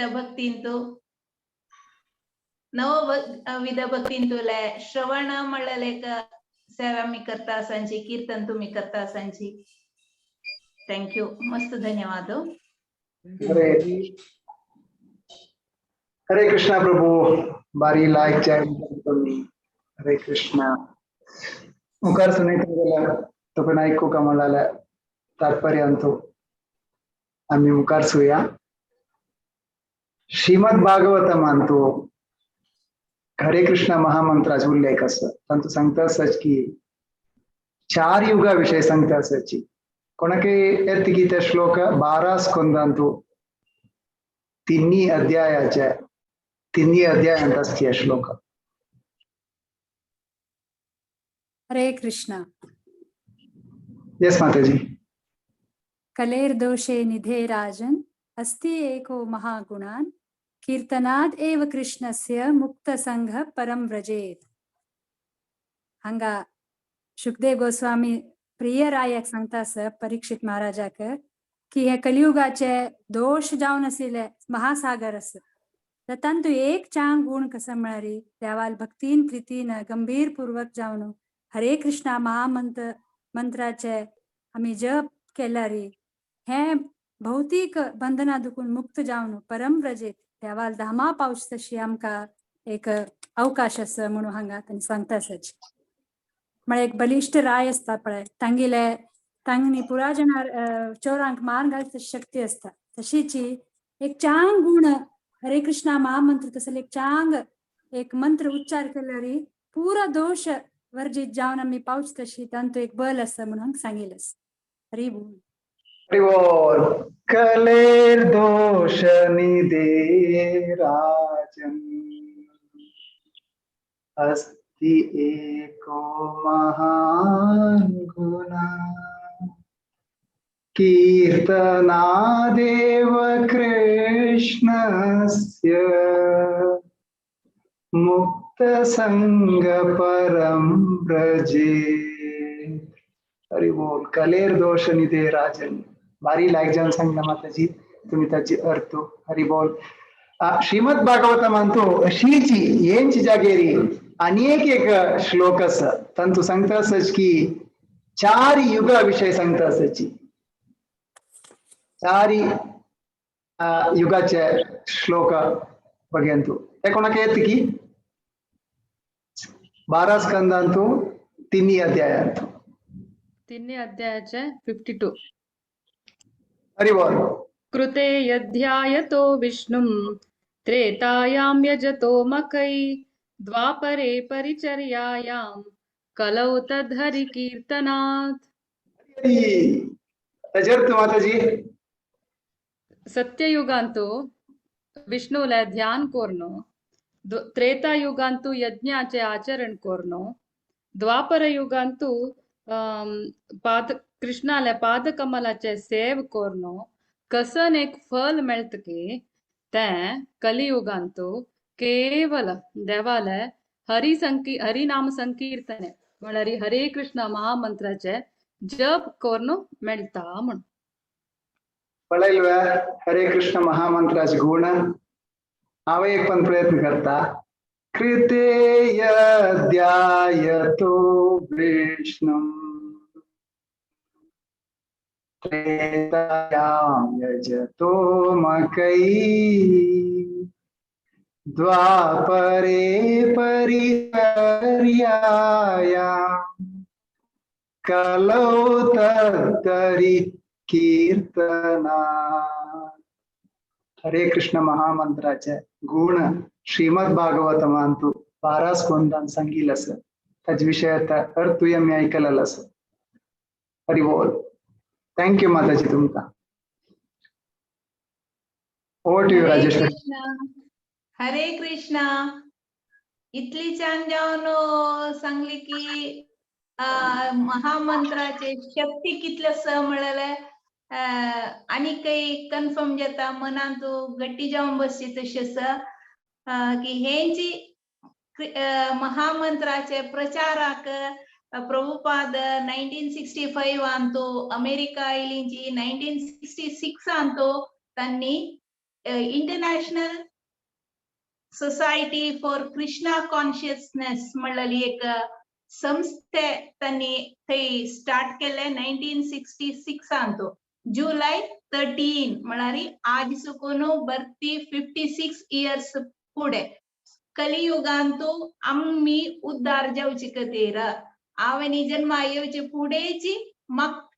भक्तींतुले श्रवण म्हणलेले सेवा मी करता असांची, कीर्तन तुम्ही करता असांची. थँक्यू. मस्त धन्यवाद. हरे कृष्णा प्रभु. बारी लायक तुम्ही. हरे कृष्णा. मुखार सुनी तुमगेला तो पण ऐकू का मला तात्पर्य अंतू आम्ही मुखार सुया. श्रीमद भागवत मानतो हरे कृष्ण महामंत्राचा उल्लेख असं पण तो सांगता असच की 4 युगाविषयी सांगता असाची. कोणके एत्तिकी ते श्लोक 12 स्कंदांतु तिन्ही अध्यायाचे तिन्ही अध्यायांत अस्ति श्लोक. हरे कृष्ण. यस माताजी. कलेर्दोषे निधे राजन् अस्ति एको महागुणान् कीर्तनाद एव कृष्णस्य मुक्त संघ परम व्रजेत. हांगा सुखदेव गोस्वामी प्रियरायाक सांगता सर परीक्षित महाराजाक की हे कलियुगाचे दोष जावन आशिल्ले महासागर आसा. तर तांतू एक चांग गुण कसं मिळाली देवाल भक्तीन प्रितीन गंभीर पूर्वक जावन हरे कृष्णा महामंत्र मंत्राचे आम्ही जप केल्यारी हे भौतिक बंधना दुखून मुक्त जावन परम व्रजेत देवाल धामा पावच तशी आमकां एक अवकाश आसा म्हणून हांगा तांणी सांगता सच. म्हळ्यार एक बलिश्ट राय असता पळय तांगनी पुरा जाणां चोरांक मार घालची शक्ती असता तशीची एक चांग गुण हरे कृष्णा महामंत्र तसले एक चांग एक मंत्र उच्चार केल्यारी पुरा दोष वर्जित जावन आम्ही पावच तशी तांतू एक बल आसा म्हणून सांगितलं. हरी बोल. हरि बोल. कलेर्दोष निधे राजन् अस्ति एको महान् गुणः कीर्तनादेव कृष्णस्य मुक्त संग परम व्रजेत. हरि बोल. कलेर दोष निधे राजन. भारी लायक जाऊन सांगला माताजी तुम्ही त्याची अर्थ. हरि बोल. श्रीमद भागवत म्हणतो अशीची येंची जागेरी अनेक एक श्लोक आसा तांतू सांगता असच की 4 युगा विषय सांगता असची. 4 युगाचे श्लोक बघेंतू ते कोणाक येत की 12 स्कंदांतू 3 अध्यायांत 3 अध्यायाचे 52. हरि बोल. कृते यध्यायतो विष्णुं त्रेतायां यजतो मकै द्वापरे परिचर्यायां कलौ तद्धरि कीर्तनात्. तजर्थ माताजी. सत्ययुगांतु विष्णुला ध्यान कोरनो, त्रेतायुगांतु यज्ञाचे आचरण कोरनो, द्वापर युगांतु कृष्णाला पादकमलाचे सेव कोरनो कसन एक फल मेळत की ते कलियुगांतु केवल देवाले हरिनाम संकीर्तने म्हळ्यार हरे कृष्ण महामंत्राचे जप कोरनो मेळता म्हण. पळयल्वा हरे कृष्ण महामंत्राचे गुण. हांव एक पण प्रयत्न करता. कृते यद्यायतो विष्णुं त्रेतायां यजतो मकै द्वापरे परिचर्यायां कलौ तद्धरि कीर्तना. हरे कृष्ण महामंत्राचे गुण श्रीमद भागवतमांतू 12 स्कंदांत सांगिल्ले आसा. ताचे विशयाचा अर्थ आमी आयकलेलो आसा. हरि बोल. थँक्यू माताजी तुमकां. Over to you Rajeshwari. Hare Krishna. इतली छान जावन सांगली की महामंत्राचे शक्ती कितले आसा म्हळ्यार आणि काही कन्फर्म जाता मनांत गट्टी जावन बसची तशी आसा की हेंची महामंत्राचे प्रचाराक प्रभुपाद 1965 अंतो अमेरिका इलिंची 1966 अंतो तांणी international society for Krishna consciousness म्हणलेली एक संस्थे तांणी थंय स्टार्ट केले 1966 अंतो जुलै 13 म्हळ्यार आज सुकून बरती 56 इयर्स पुढे कलियुगांतू आम्ही उद्धार जावचे खातीर आवनी जन्मा येवचे फुडेची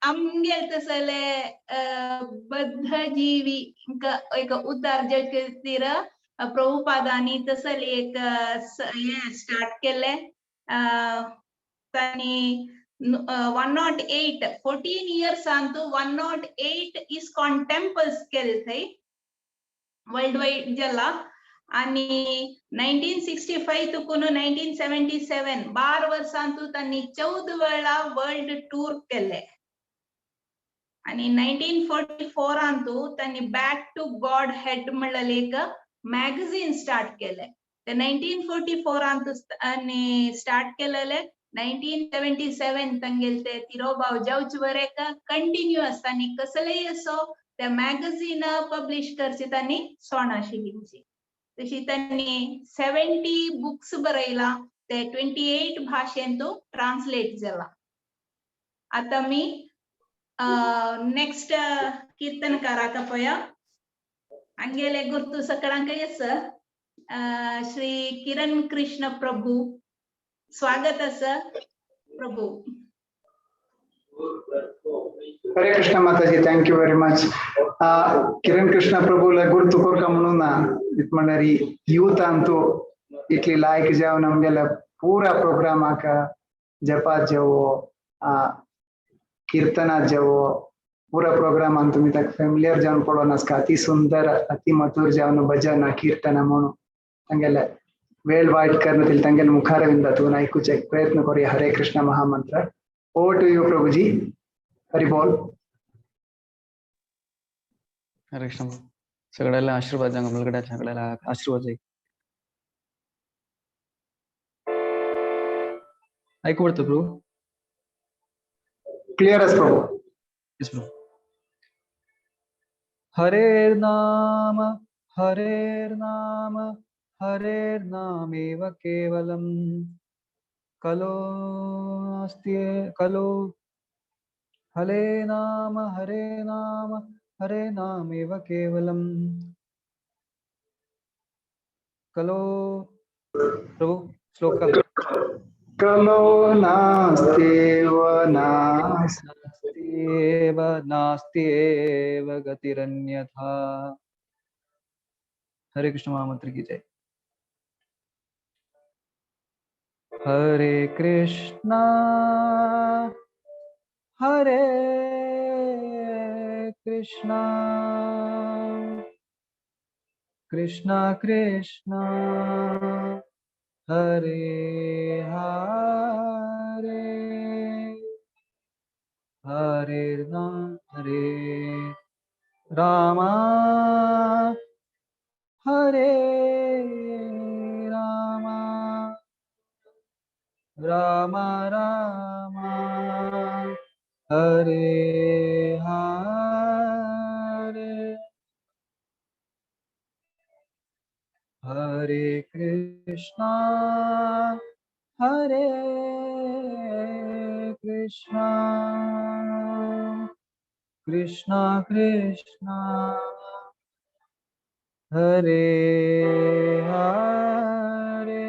आमगेल तसले बद्ध जीवी एक उद्धार जावचे खातीर प्रभुपादांनी तसले एक हे स्टार्ट केले. तांणी 108 14 years अंतु 108 इस्कॉन टेम्पल्स केले थे वर्ल्ड वाइड जला आणि 1965 तुकुन 1977 12 वर्षांतू त्यांनी 14 वेळा वर्ल्ड टूर केले आणि 1944 अंतू त्यांनी बॅक टू गॉड हेड म्हणलेले एक मॅगझिन स्टार्ट केले ते 1944 अंतू आणि स्टार्ट केलेले 1977 तंगेल ते तिरोबाव जाऊच वरेक कंटिन्यूअस त्यांनी कसलेही असो त्या मॅगझिन पब्लिश करची त्यांनी सोनाशी घेतली तशी त्यांनी 70 बुक्स बरयला ते 28 भाषेंतू ट्रान्सलेट झाला आता मी नेक्स्ट कीर्तनकाराक पया अंगेले गुर्तु सकळांक यस श्री किरण कृष्ण प्रभु स्वागत अस प्रभु हरे कृष्ण माताजी थैंक यू वेरी मच किरण कृष्ण प्रभु गुर्तु कोरका म्हणून म्हणणारी यूथ अंतू इतली लायक जाव नमगेला पूरा प्रोग्राम आका जपात जावो कीर्तनात जावो पूरा प्रोग्राम अंतु मी तक फेमिलियर जावन पडोन आसका अति सुंदर अति मधुर जावन भजन कीर्तन म्हणून तंगेले वेळ वाईट करण्यातील तंगेल मुखारविंद तू ऐकूचे प्रयत्न करूया हरे कृष्ण महामंत्र ओवर टू यू प्रभुजी हरि बोल हरे कृष्ण सगळ्याला आशीर्वाद सांगा मुलगड्या सगळ्याला आशीर्वाद ऐकू पडतं प्रभू क्लियर अस प्रभु यस प्रभू हरेर नाम हरेर नामेव केवलम कलो हरे नाम हरे नामेव केवलम कलो प्रभु श्लोक कलो नास्त्येव नास्त्येव गतिरन्यथा हरे कृष्ण महामंत्र की जय हरे कृष्णा हरे कृष्णा कृष्णा कृष्णा हरे हरे हरे रामा हरे रामा रामा रामा हरे हरे हरे कृष्णा हरे कृष्णा कृष्णा कृष्णा हरे हरे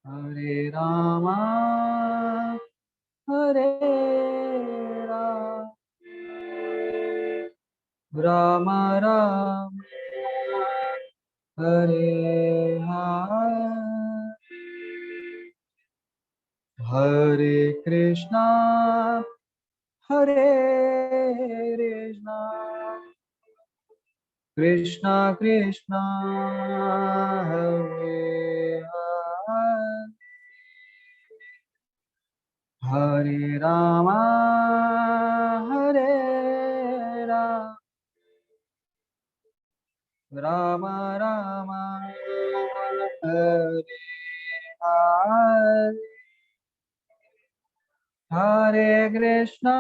हरे रामा हरे राम राम राम हरे हरे कृष्णा हरे कृष्णा कृष्णा कृष्णा हरे हरे रामा हरे राम राम राम हरे हरे हरे कृष्णा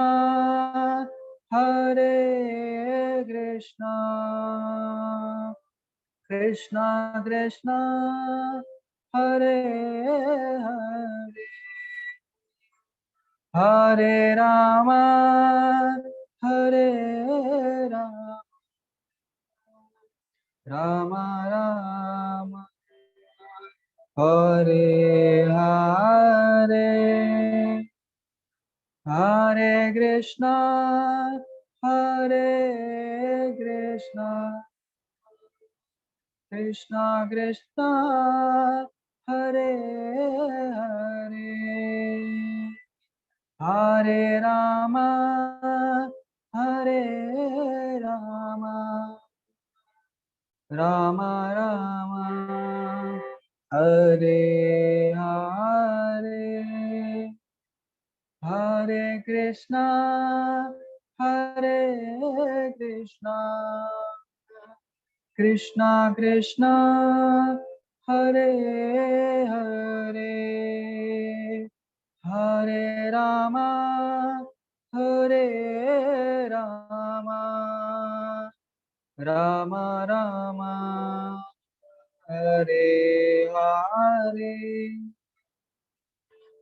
कृष्णा कृष्णा हरे हरे हरे राम हरे Ram Ram Ram Hare Hare Hare Krishna Krishna Krishna Hare Hare Hare Rama, Hare Rama, Rama Rama, Hare Hare, Hare Krishna, Hare Krishna, Krishna Krishna, Hare Hare, Hare Rama, Hare Rama, Rama Rama, Hare Hare,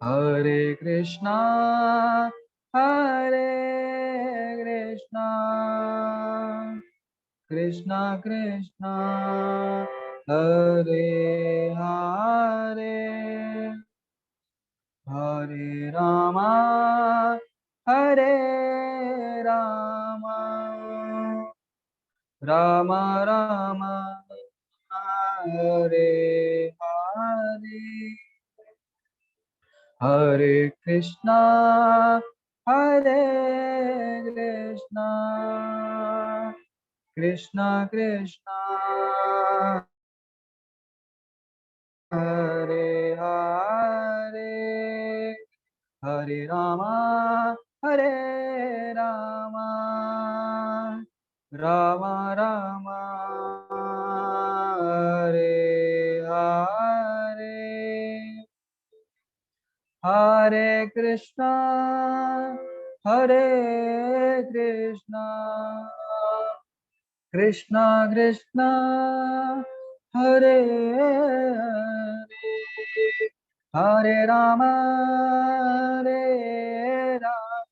Hare Krishna, Hare Krishna, Krishna Krishna, Hare Hare, Hare Rama, Hare Rama, Rama Rama, Hare Hare, Hare Krishna, Hare Krishna, Krishna Krishna, Hare Hare, Hare Rama, Hare Rama, Rama Rama, Hare Hare, Hare Krishna, Hare Krishna, Krishna Krishna, Hare Hare, Hare Rama, Hare Rama,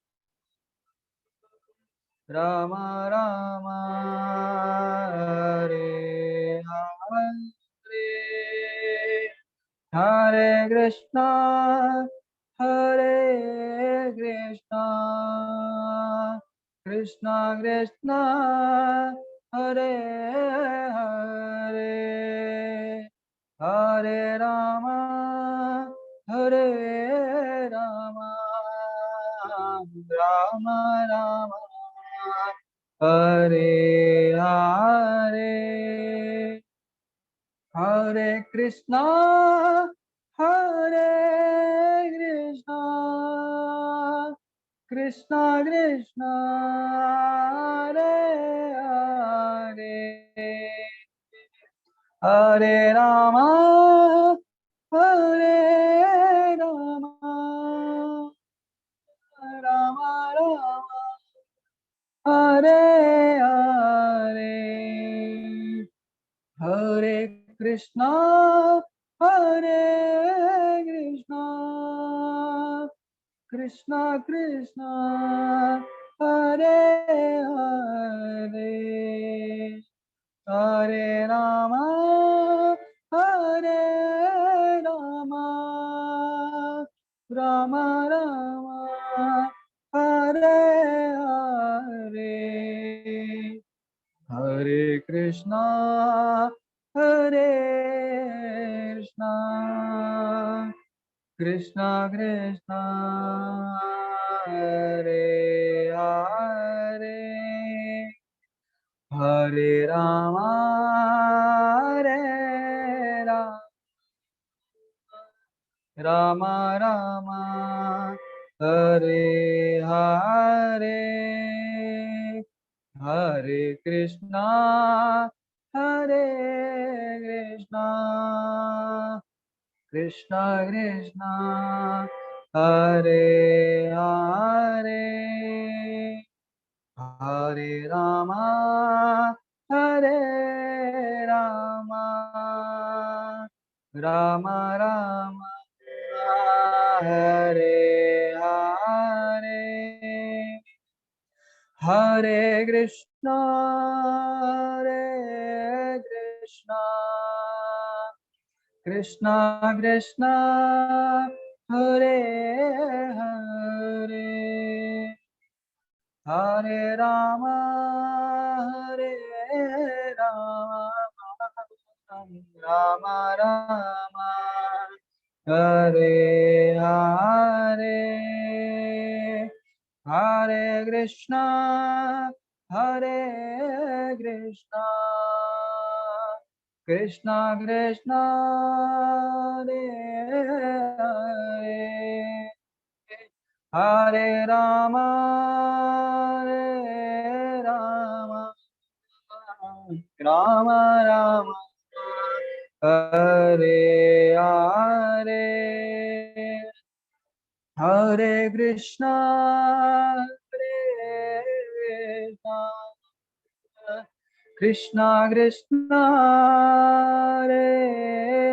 Rama Rama, Hare Hare, Hare Krishna, Hare Krishna, Krishna Krishna, Hare Hare, Hare Rama, Hare Rama, Rama Rama, Hare Hare, Hare Krishna, Hare Krishna, Krishna Krishna, Hare Hare, Hare Rama, Hare Rama, Rama Rama, Hare Hare, Hare Krishna, Hare Krishna, Krishna Krishna, Hare Hare, Hare Rama, Hare Rama, Rama Rama, Hare Hare, Hare Krishna, Hare Krishna, Krishna Krishna, Hare Hare, Hare Rama, Hare Rama, Rama Rama, Hare Hare, Hare Krishna, Hare Krishna, Krishna Krishna, Hare Hare, Hare Rama, Hare Rama, Rama Rama, Hare Hare, Hare Krishna, Hare Krishna, Krishna Krishna, Hare Hare, Hare Rama, Hare Rama, Rama Rama, Hare Hare, Krishna हरे कृष्णा कृष्णा कृष्णा हरे हरे हरे राम राम राम हरे हरे हरे कृष्णा कृष्णा कृष्णा हरे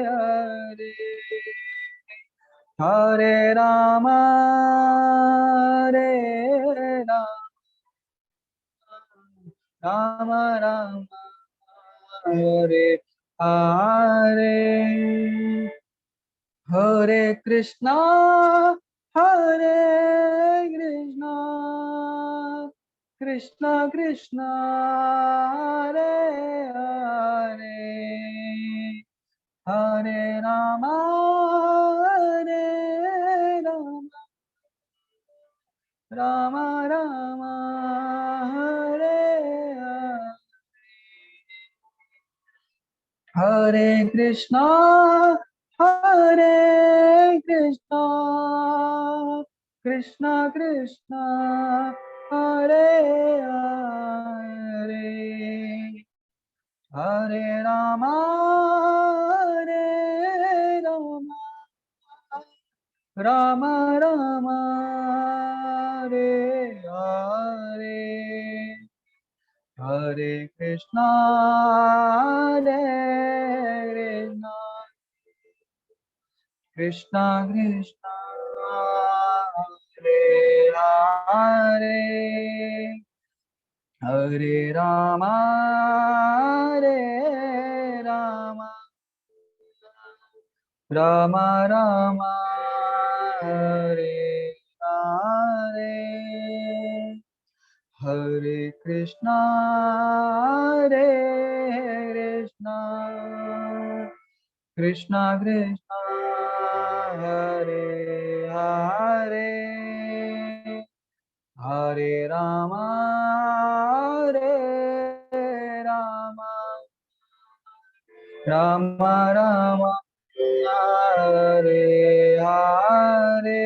हरे हरे राम राम राम हरे हरे हरे कृष्णा कृष्णा कृष्णा कृष्णा हरे हरे हरे राम राम राम हरे हरे कृष्णा कृष्णा कृष्णा हरे हरे हरे राम राम राम हरे हरे हरे कृष्णा कृष्णा कृष्णा हरे हरे हरे राम राम राम हरे हरे हरे कृष्णा कृष्णा कृष्णा हरे हरे हरे राम राम राम हरे हरे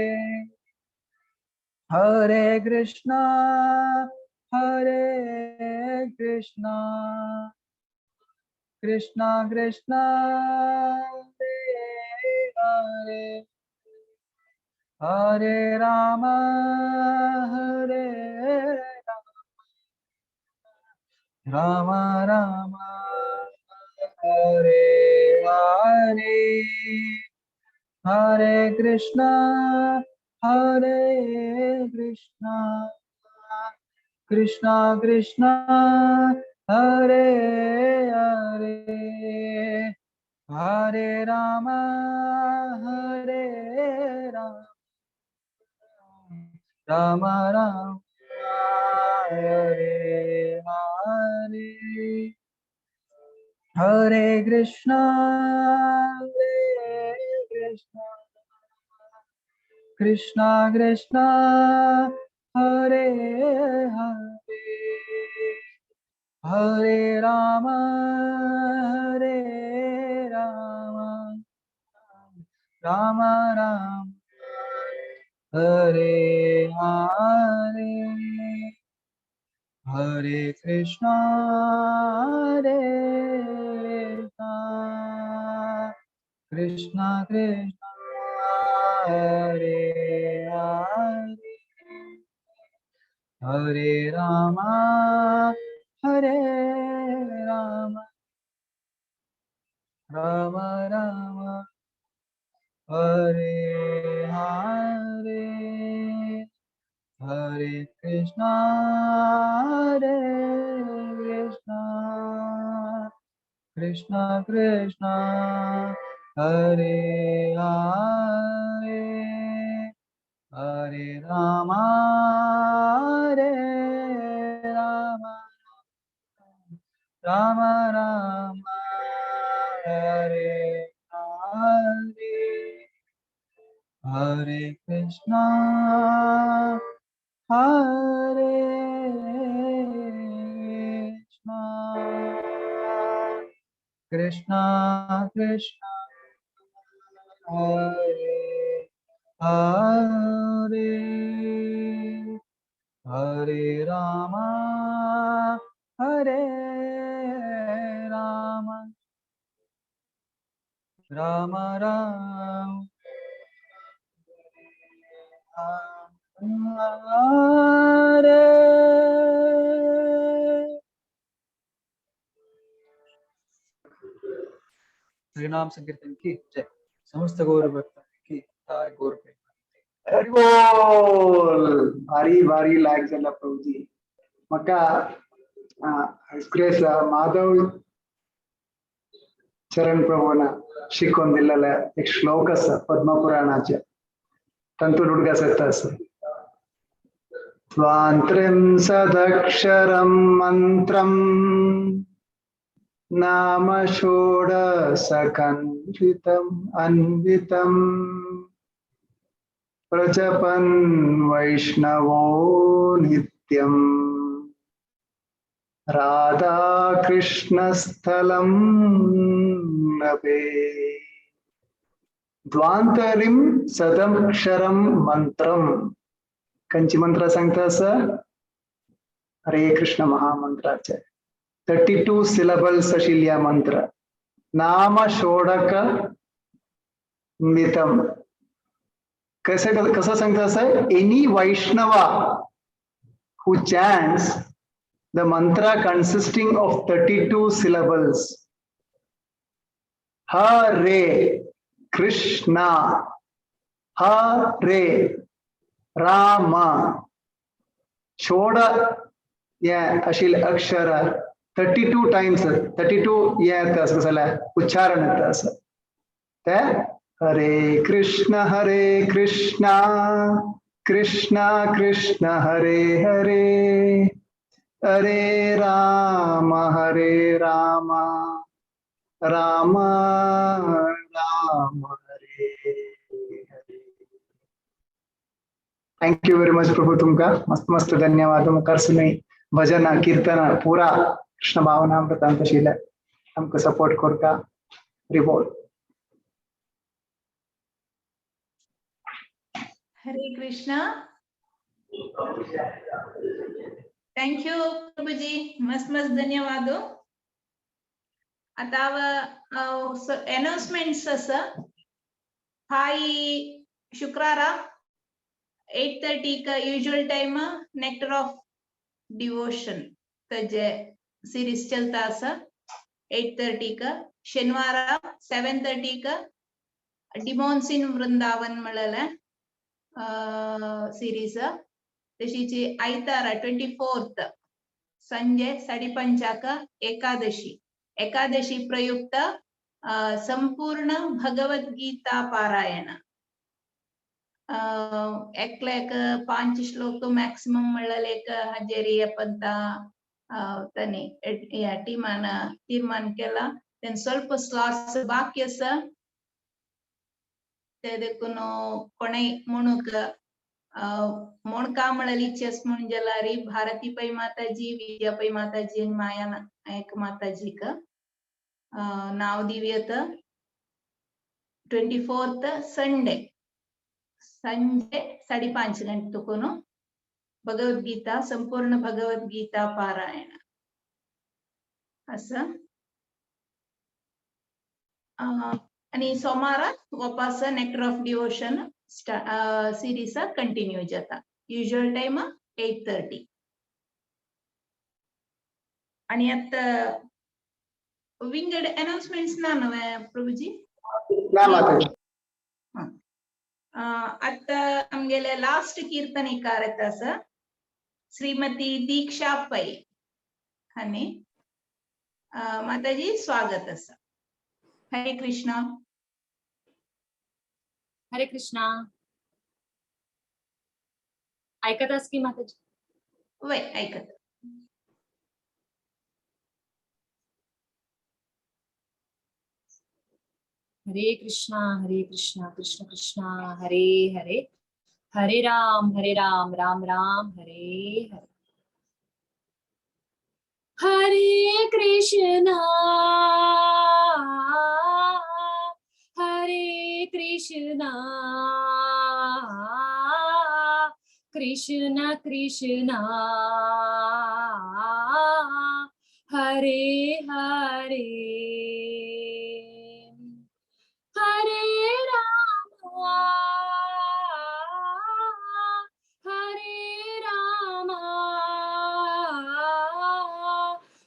हरे कृष्णा कृष्णा कृष्णा हरे हरे राम राम राम हरे हरे हरे कृष्णा कृष्णा कृष्णा हरे हरे हरे राम राम राम हरे हरे हरे कृष्णा कृष्णा कृष्णा हरे हरे हरे राम राम राम हरे हरे हरे कृष्णा कृष्णा कृष्णा हरे हरे हरे राम राम राम हरे हरे हरे कृष्णा कृष्णा कृष्णा हरे हरे हरे राम राम राम हरे हरे हरे कृष्णा हरे कृष्णा कृष्णा हरे हरे हरे रामा हरे रामा राम राम हरे। हरिनाम संकीर्तन की जय। समस्त गौर भक्त की जय। गौर प्रेम। हरि बोल. भारी भारी लायक झाला प्रभूजी. मका माधव चरण प्रभूना शिकवून दिलेला एक श्लोक असा पद्मपुराणाचे तंतु नुडगसत असं. त्वांत्रिंशदक्षरं मंत्रं नाम षोडशकन्वितम् अन्वितम् प्रजपन् वैष्णवो नित्यम् राधा कृष्णस्थलं लभे. द्वांतरिं सदक्षरं मंत्रम. कंची मंत्र सांगता असं हरे कृष्ण महामंत्राचे 32 syllables अशील या मंत्र. नाम षोडक नितम. कसं सांगता असं any Vaishnava who chants the mantra consisting of 32 syllables. Hare Krishna Hare Rama. Shoda या अशील अक्षर 32 times 32 या असं झालं उच्चारण येतं असं. त्या हरे Krishna Krishna Krishna Hare Hare Hare Ram Ram Hare Hare. Thank you very much प्रभु. तुमका मस्त मस्त धन्यवाद. मुखार सुनी भजन कीर्तन पूरा कृष्ण भावनामृतांतशील हमको सपोर्ट करता. Report. Hare Krishna. Thank you Prabhuji. मस्त मस्त धन्यवाद. आता अनाउन्समेंट्स असं हाई शुक्रारा 8:30 का usual time nectar of devotion J series चलता असा 8:30 का. शनिवार 7:30 का डिमॉन्स इन वृंदावन मिळाला सीरीज. तशीची आयतारा 24th संजय 5:30 एकादशी प्रयुक्त संपूर्ण भगवद्गीता पारायण. एक 5 श्लोक मॅक्सिमम मिळाले एक हजेरी आपण त्याने या टीमानं तीर्मान केला. त्यांनी ಸ್ವಲ್ಪ स्लॉट्स बाकी असं ते देखून कोणे म्हणूक मोणका मिळाली चेस म्हणून जलारी भारती पै माताजी विजया पै माताजी आणि माया नायक माताजी का नाव दिव्यत 24th संडे संजय 5:30 ಗಂಟೆ ತಕೋನು भगवद्गीता संपूर्ण भगवद्गीता पारायण असं. आणि सोमवार वापस nectar of devotion series continue जाता. Usual time 8:30. आणि आता विंगड अनाउन्समेंट्स ना नव्हे प्रभूजी. आता आमगेले लास्ट कीर्तनिकार येता असं श्रीमती दीक्षा पै आणि माताजी स्वागत असं. हरे कृष्णा. हरे कृष्णा. ऐकतास की माताजी? वय ऐकत. हरे कृष्णा कृष्ण कृष्णा हरे हरे हरे राम राम राम हरे हरे. हरे कृष्णा कृष्ण कृष्ण हरे हरे हरे राम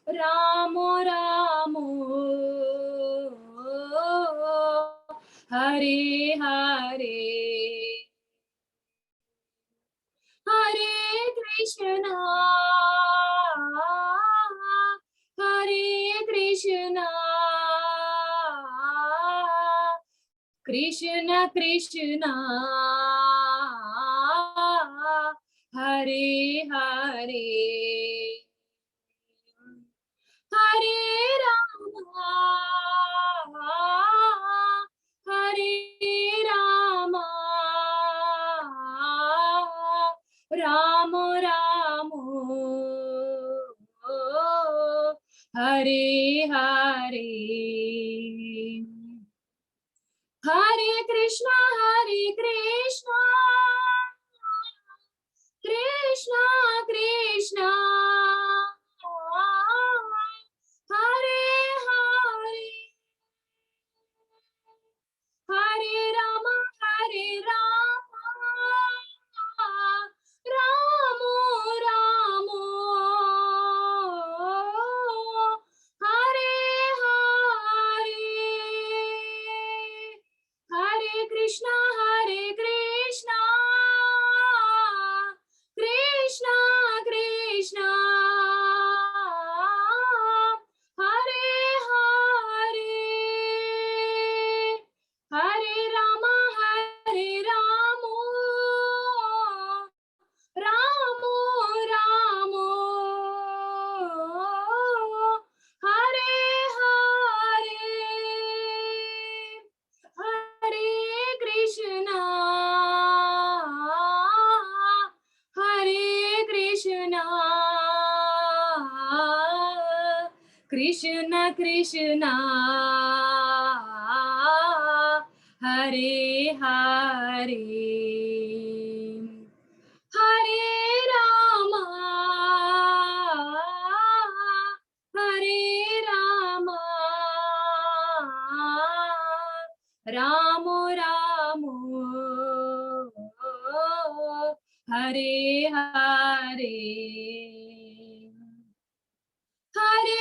राम राम हरे हरे हरे कृष्णा कृष्ण कृष्ण हरे हरे हरे राम राम राम हरे हरे हरे कृष्णा कृष्णा कृष्णा हरे हरे हरे राम राम राम हरे हरे हरे कृष्णा कृष्णा कृष्णा हरे हरे हरे राम राम राम हरे हरे हरे कृष्णा कृष्ण कृष्ण हरे हरे हरे राम राम राम हरे हरे हरे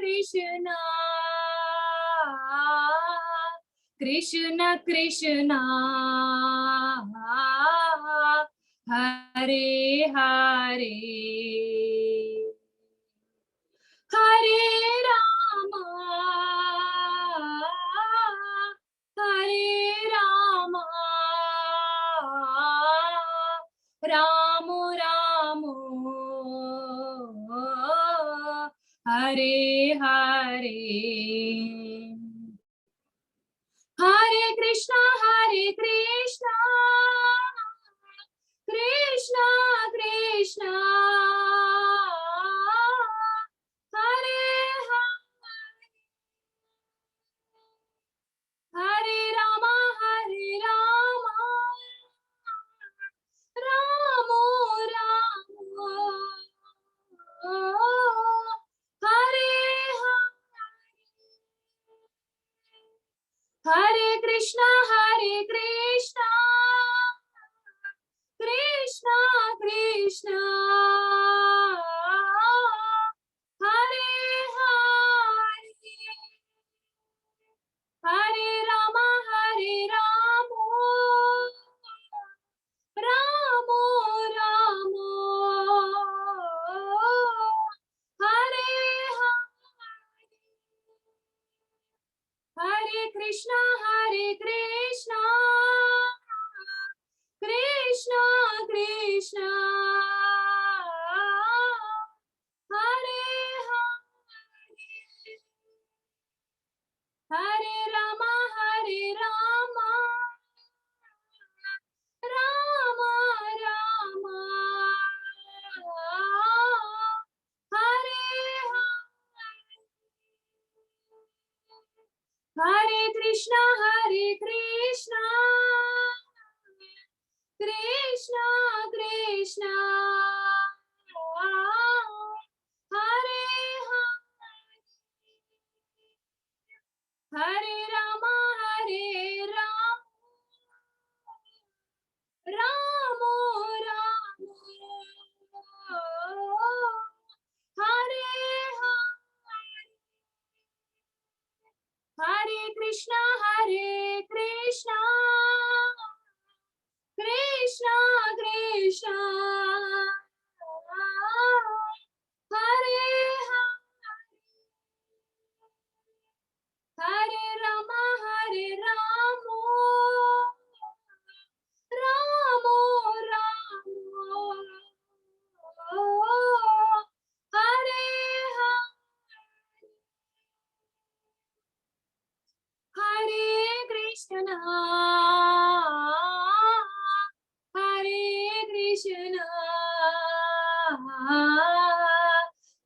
कृष्णा कृष्ण कृष्ण हरे हरे हरे राम राम राम हरे हरे हरे कृष्णा कृष्णा कृष्णा हरे हरे हरे राम राम हरे हरे कृष्णा कृष्णा कृष्णा हरे हरे हरे राम राम राम हरे हरे हरे कृष्णा कृष्णा कृष्णा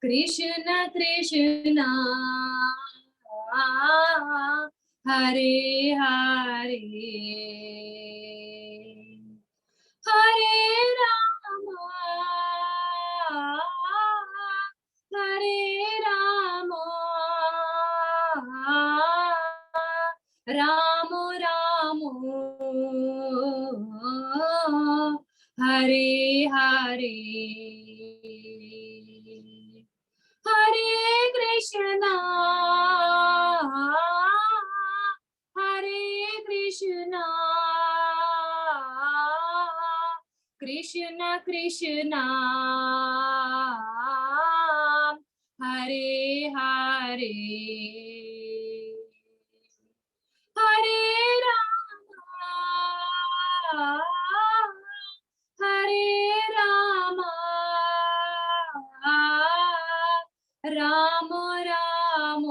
कृष्ण कृष्ण हरे हरे हरे राम हरे राम राम राम हरे हरे हरे कृष्णा कृष्ण कृष्ण हरे हरे हरे राम राम राम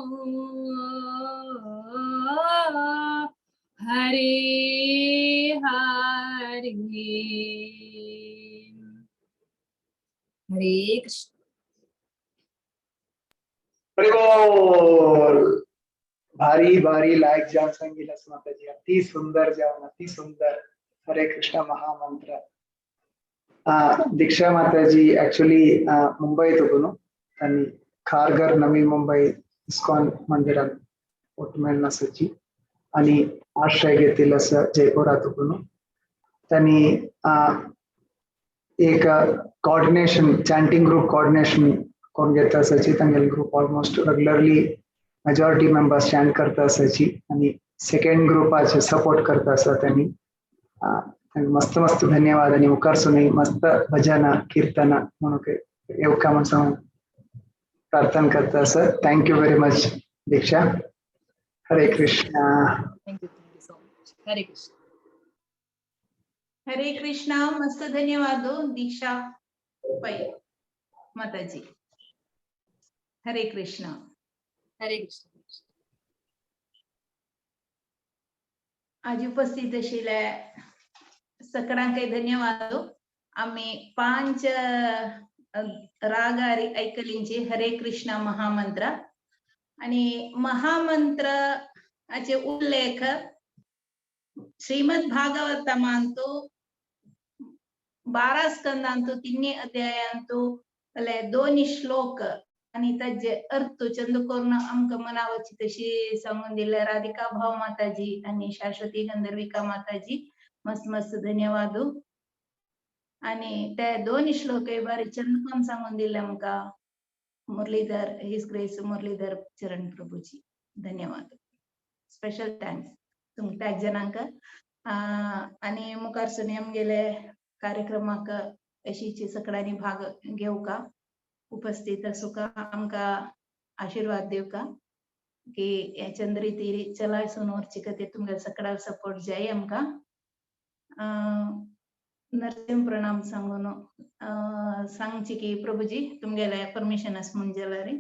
हरे हरे हरे कृष्ण बोल. भारी भारी लाईक जाम सांगितलंस माताजी. अति सुंदर जाम, अति सुंदर. हरे कृष्ण महामंत्र. दीक्षा माताजी ऍक्च्युली मुंबईत होतो त्यांनी खारघर नवी मुंबई इस्कॉन मंदिरात पोटमेल नसायची आणि आश्रय घेतील असं जयपुरात होतो त्यांनी एक कोऑर्डिनेशन चॅन्टिंग ग्रुप कोऑर्डिनेशन कोण घेत असायची. त्यांनी group almost regularly majority members chant करत असायची आणि सेकंड ग्रुपाचे सपोर्ट करत असत त्यांनी. मस्त मस्त धन्यवाद आणि मुखार सुनी मस्त भजन कीर्तन म्हणून येऊ का म्हणून प्रार्थना करत असत. Thank you very much Diksha. Hare Krishna. Thank you so much. Hare Krishna. Hare Krishna. मस्त धन्यवाद दीक्षा पै माताजी. हरे कृष्ण. हरे कृष्ण. आज उपस्थित आशिल्ल्या सगळ्यांक धन्यवाद. आम्ही 5 रागारी ऐकलींची हरे कृष्ण महामंत्र आणि महामंत्राचे उल्लेख श्रीमद भागवतमांतो 12 स्कंदांतो 3 अध्यायांतो 2 श्लोक आणि त्याचे अर्थ चंद करून आमका मनावची तशी सांगून दिले राधिका भाव माताजी आणि शाश्वती गंधर्विका माताजी. मस्त मस्त धन्यवाद. आणि त्या 2 श्लोक बारी चंद करून सांगून दिले आमका मुरलीधर हिज ग्रेस मुरलीधर चरण प्रभूजी. धन्यवाद. स्पेशल थँक्स तुमच्या जनांक. आणि मुखार सुनियम गेले कार्यक्रमाक अशीची सगळ्यांनी भाग घेऊ का उपस्थित असू का आमका आशीर्वाद देऊ का की या चंद्री तीरी चलाय सोनवरची कथे तुमच्या सगळ्या सपोर्ट जाय आमका. नरसिंह प्रणाम सांगून सांगची की प्रभूजी तुमगेला परमिशन अस म्हणजे रे.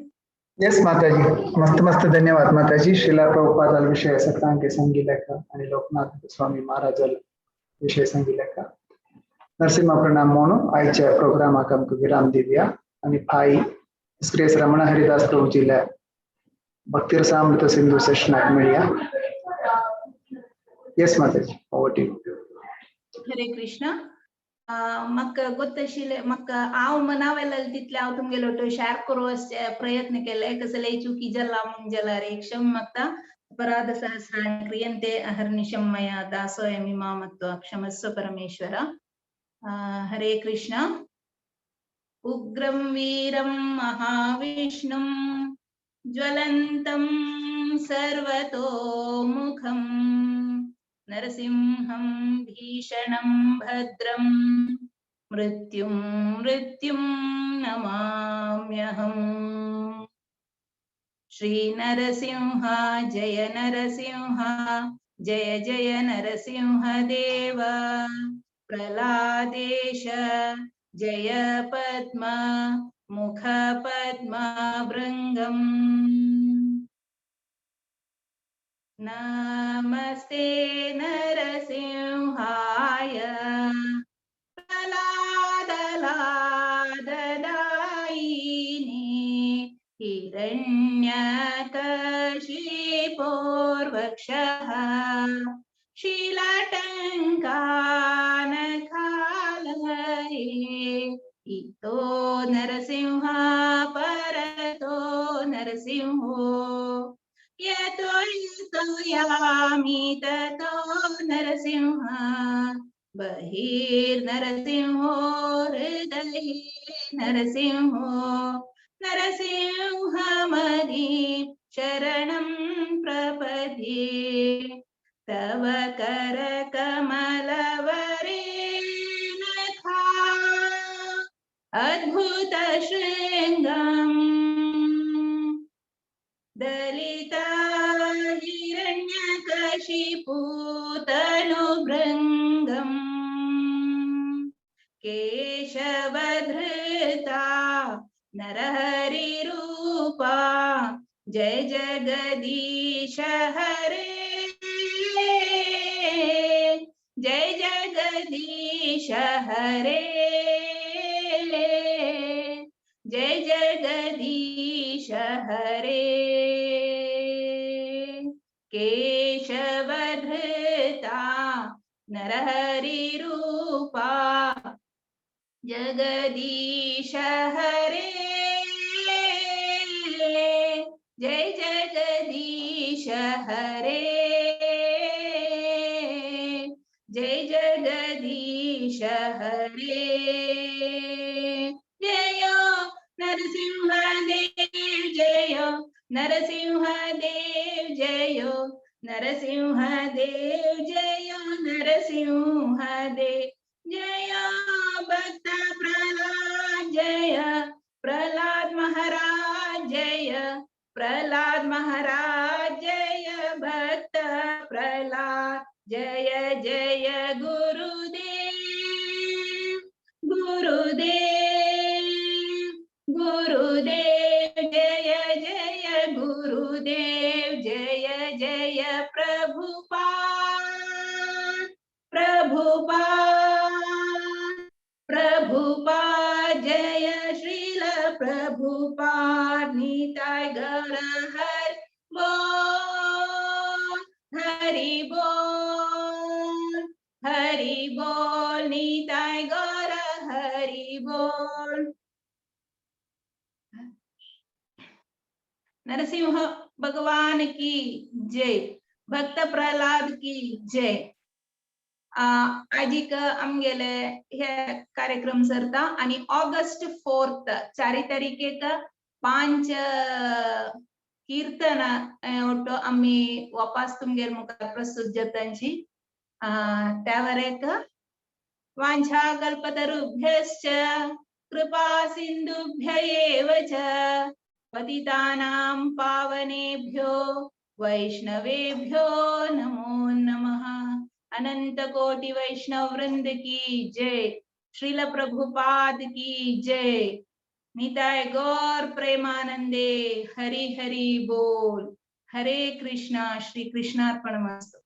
येस माताजी. मस्त मस्त धन्यवाद माताजी. श्रीला प्रभुपादाल विषय सगळ्यांके सांगितलं का आणि लोकनाथ स्वामी महाराजाल विषय सांगितलं का. नरसिंह प्रणाम म्हणून आईच्या प्रोग्रामाक आमकां विराम दिवया आणि भाई श्रेयस रमण हरिदास प्रभूजीला भक्ती रसामृत सिंधू सेशनाक मिळूया. Yes Mataji. Over to you. Hare Krishna. म्हाका गोत्तशिले म्हाका हांव मनावेला तितले हांव तुमगेलो तो शेअर करूं प्रयत्न केले कसले चुकी जल्ला म्हूण जाला रे क्षम मागता. अपराध सहस्राणि क्रियन्ते अहर्निशं मया दासोऽयमि मामत्वा क्षमस्व परमेश्वर. हरे कृष्ण. उग्रं वीरं महाविष्णुं ज्वलन्तं सर्वतोमुखं नरसिंहं भीषणं भद्रं मृत्युं नमाम्यहम्. श्री नरसिंह जय नरसिंह जय जय नरसिंह देव. प्रहलादेश जय पद्म मुख पद्म भृंगम्. नमस्ते नरसिंहाय प्रहलादलाददायिने हिरण्यकशिपोर्वक्षः शीलाटङ्कानखालये इतो नरसिंह परतो नरसिंहो यतो यतो यामि ततो नरसिंह बहिर्नरसिंहो हृदये नरसिंहो नरसिंहमदि शरणं प्रपद्ये तव करकमलवरेणखा अद्भुत शृङ्गम् दलिता हिरण्यकशिपूतनुभृङ्गम् केशवधृता नरहरिरूपा जय जगदीश हरे जय जगदीश हरे जय जगदीश हरे केशवधृता नरहरिरूपा जगदीश हरे जय जगदीश हरे जय जगदीश हरे जय नरसिंहदेव जय नरसिंहदेव जय नरसिंहदेव जय नरसिंहदेव जय भक्त प्रहलाद जय प्रहलाद महाराज जय प्रहलाद महाराज जय भक्त प्रहलाद जय जय गुरुदेव गुरुदेव गुरुदेव जय जय गुरुदेव जय जय प्रभुपाद प्रभुपाद प्रभुपाद जय श्रील प्रभुपाद निताय गौर हरि बोल हरि बोल निताय गौर हरि बोल। नरसिंह भगवान की जय भक्त प्रहलाद की जय। आजिक आमगेले हे कार्यक्रम सरता आणि ऑगस्ट 4 4 तारीखेक 5 कीर्तन ओटो आम्ही वापस तुमगेर मुखार प्रस्तुत जातांची त्यावर एक वांछा कल्पतरुभ्यश्च कृपा सिंधुभ्य एव च पतितानां पावनेभ्यो वैष्णवेभ्यो नमो नमः। अनंत कोटि वैष्णव वृंद की जय। श्रील प्रभुपाद की जय। निताय गौर प्रेमानंदे हरि हरि बोल। हरे कृष्णा। श्री कृष्णार्पणमस्तु।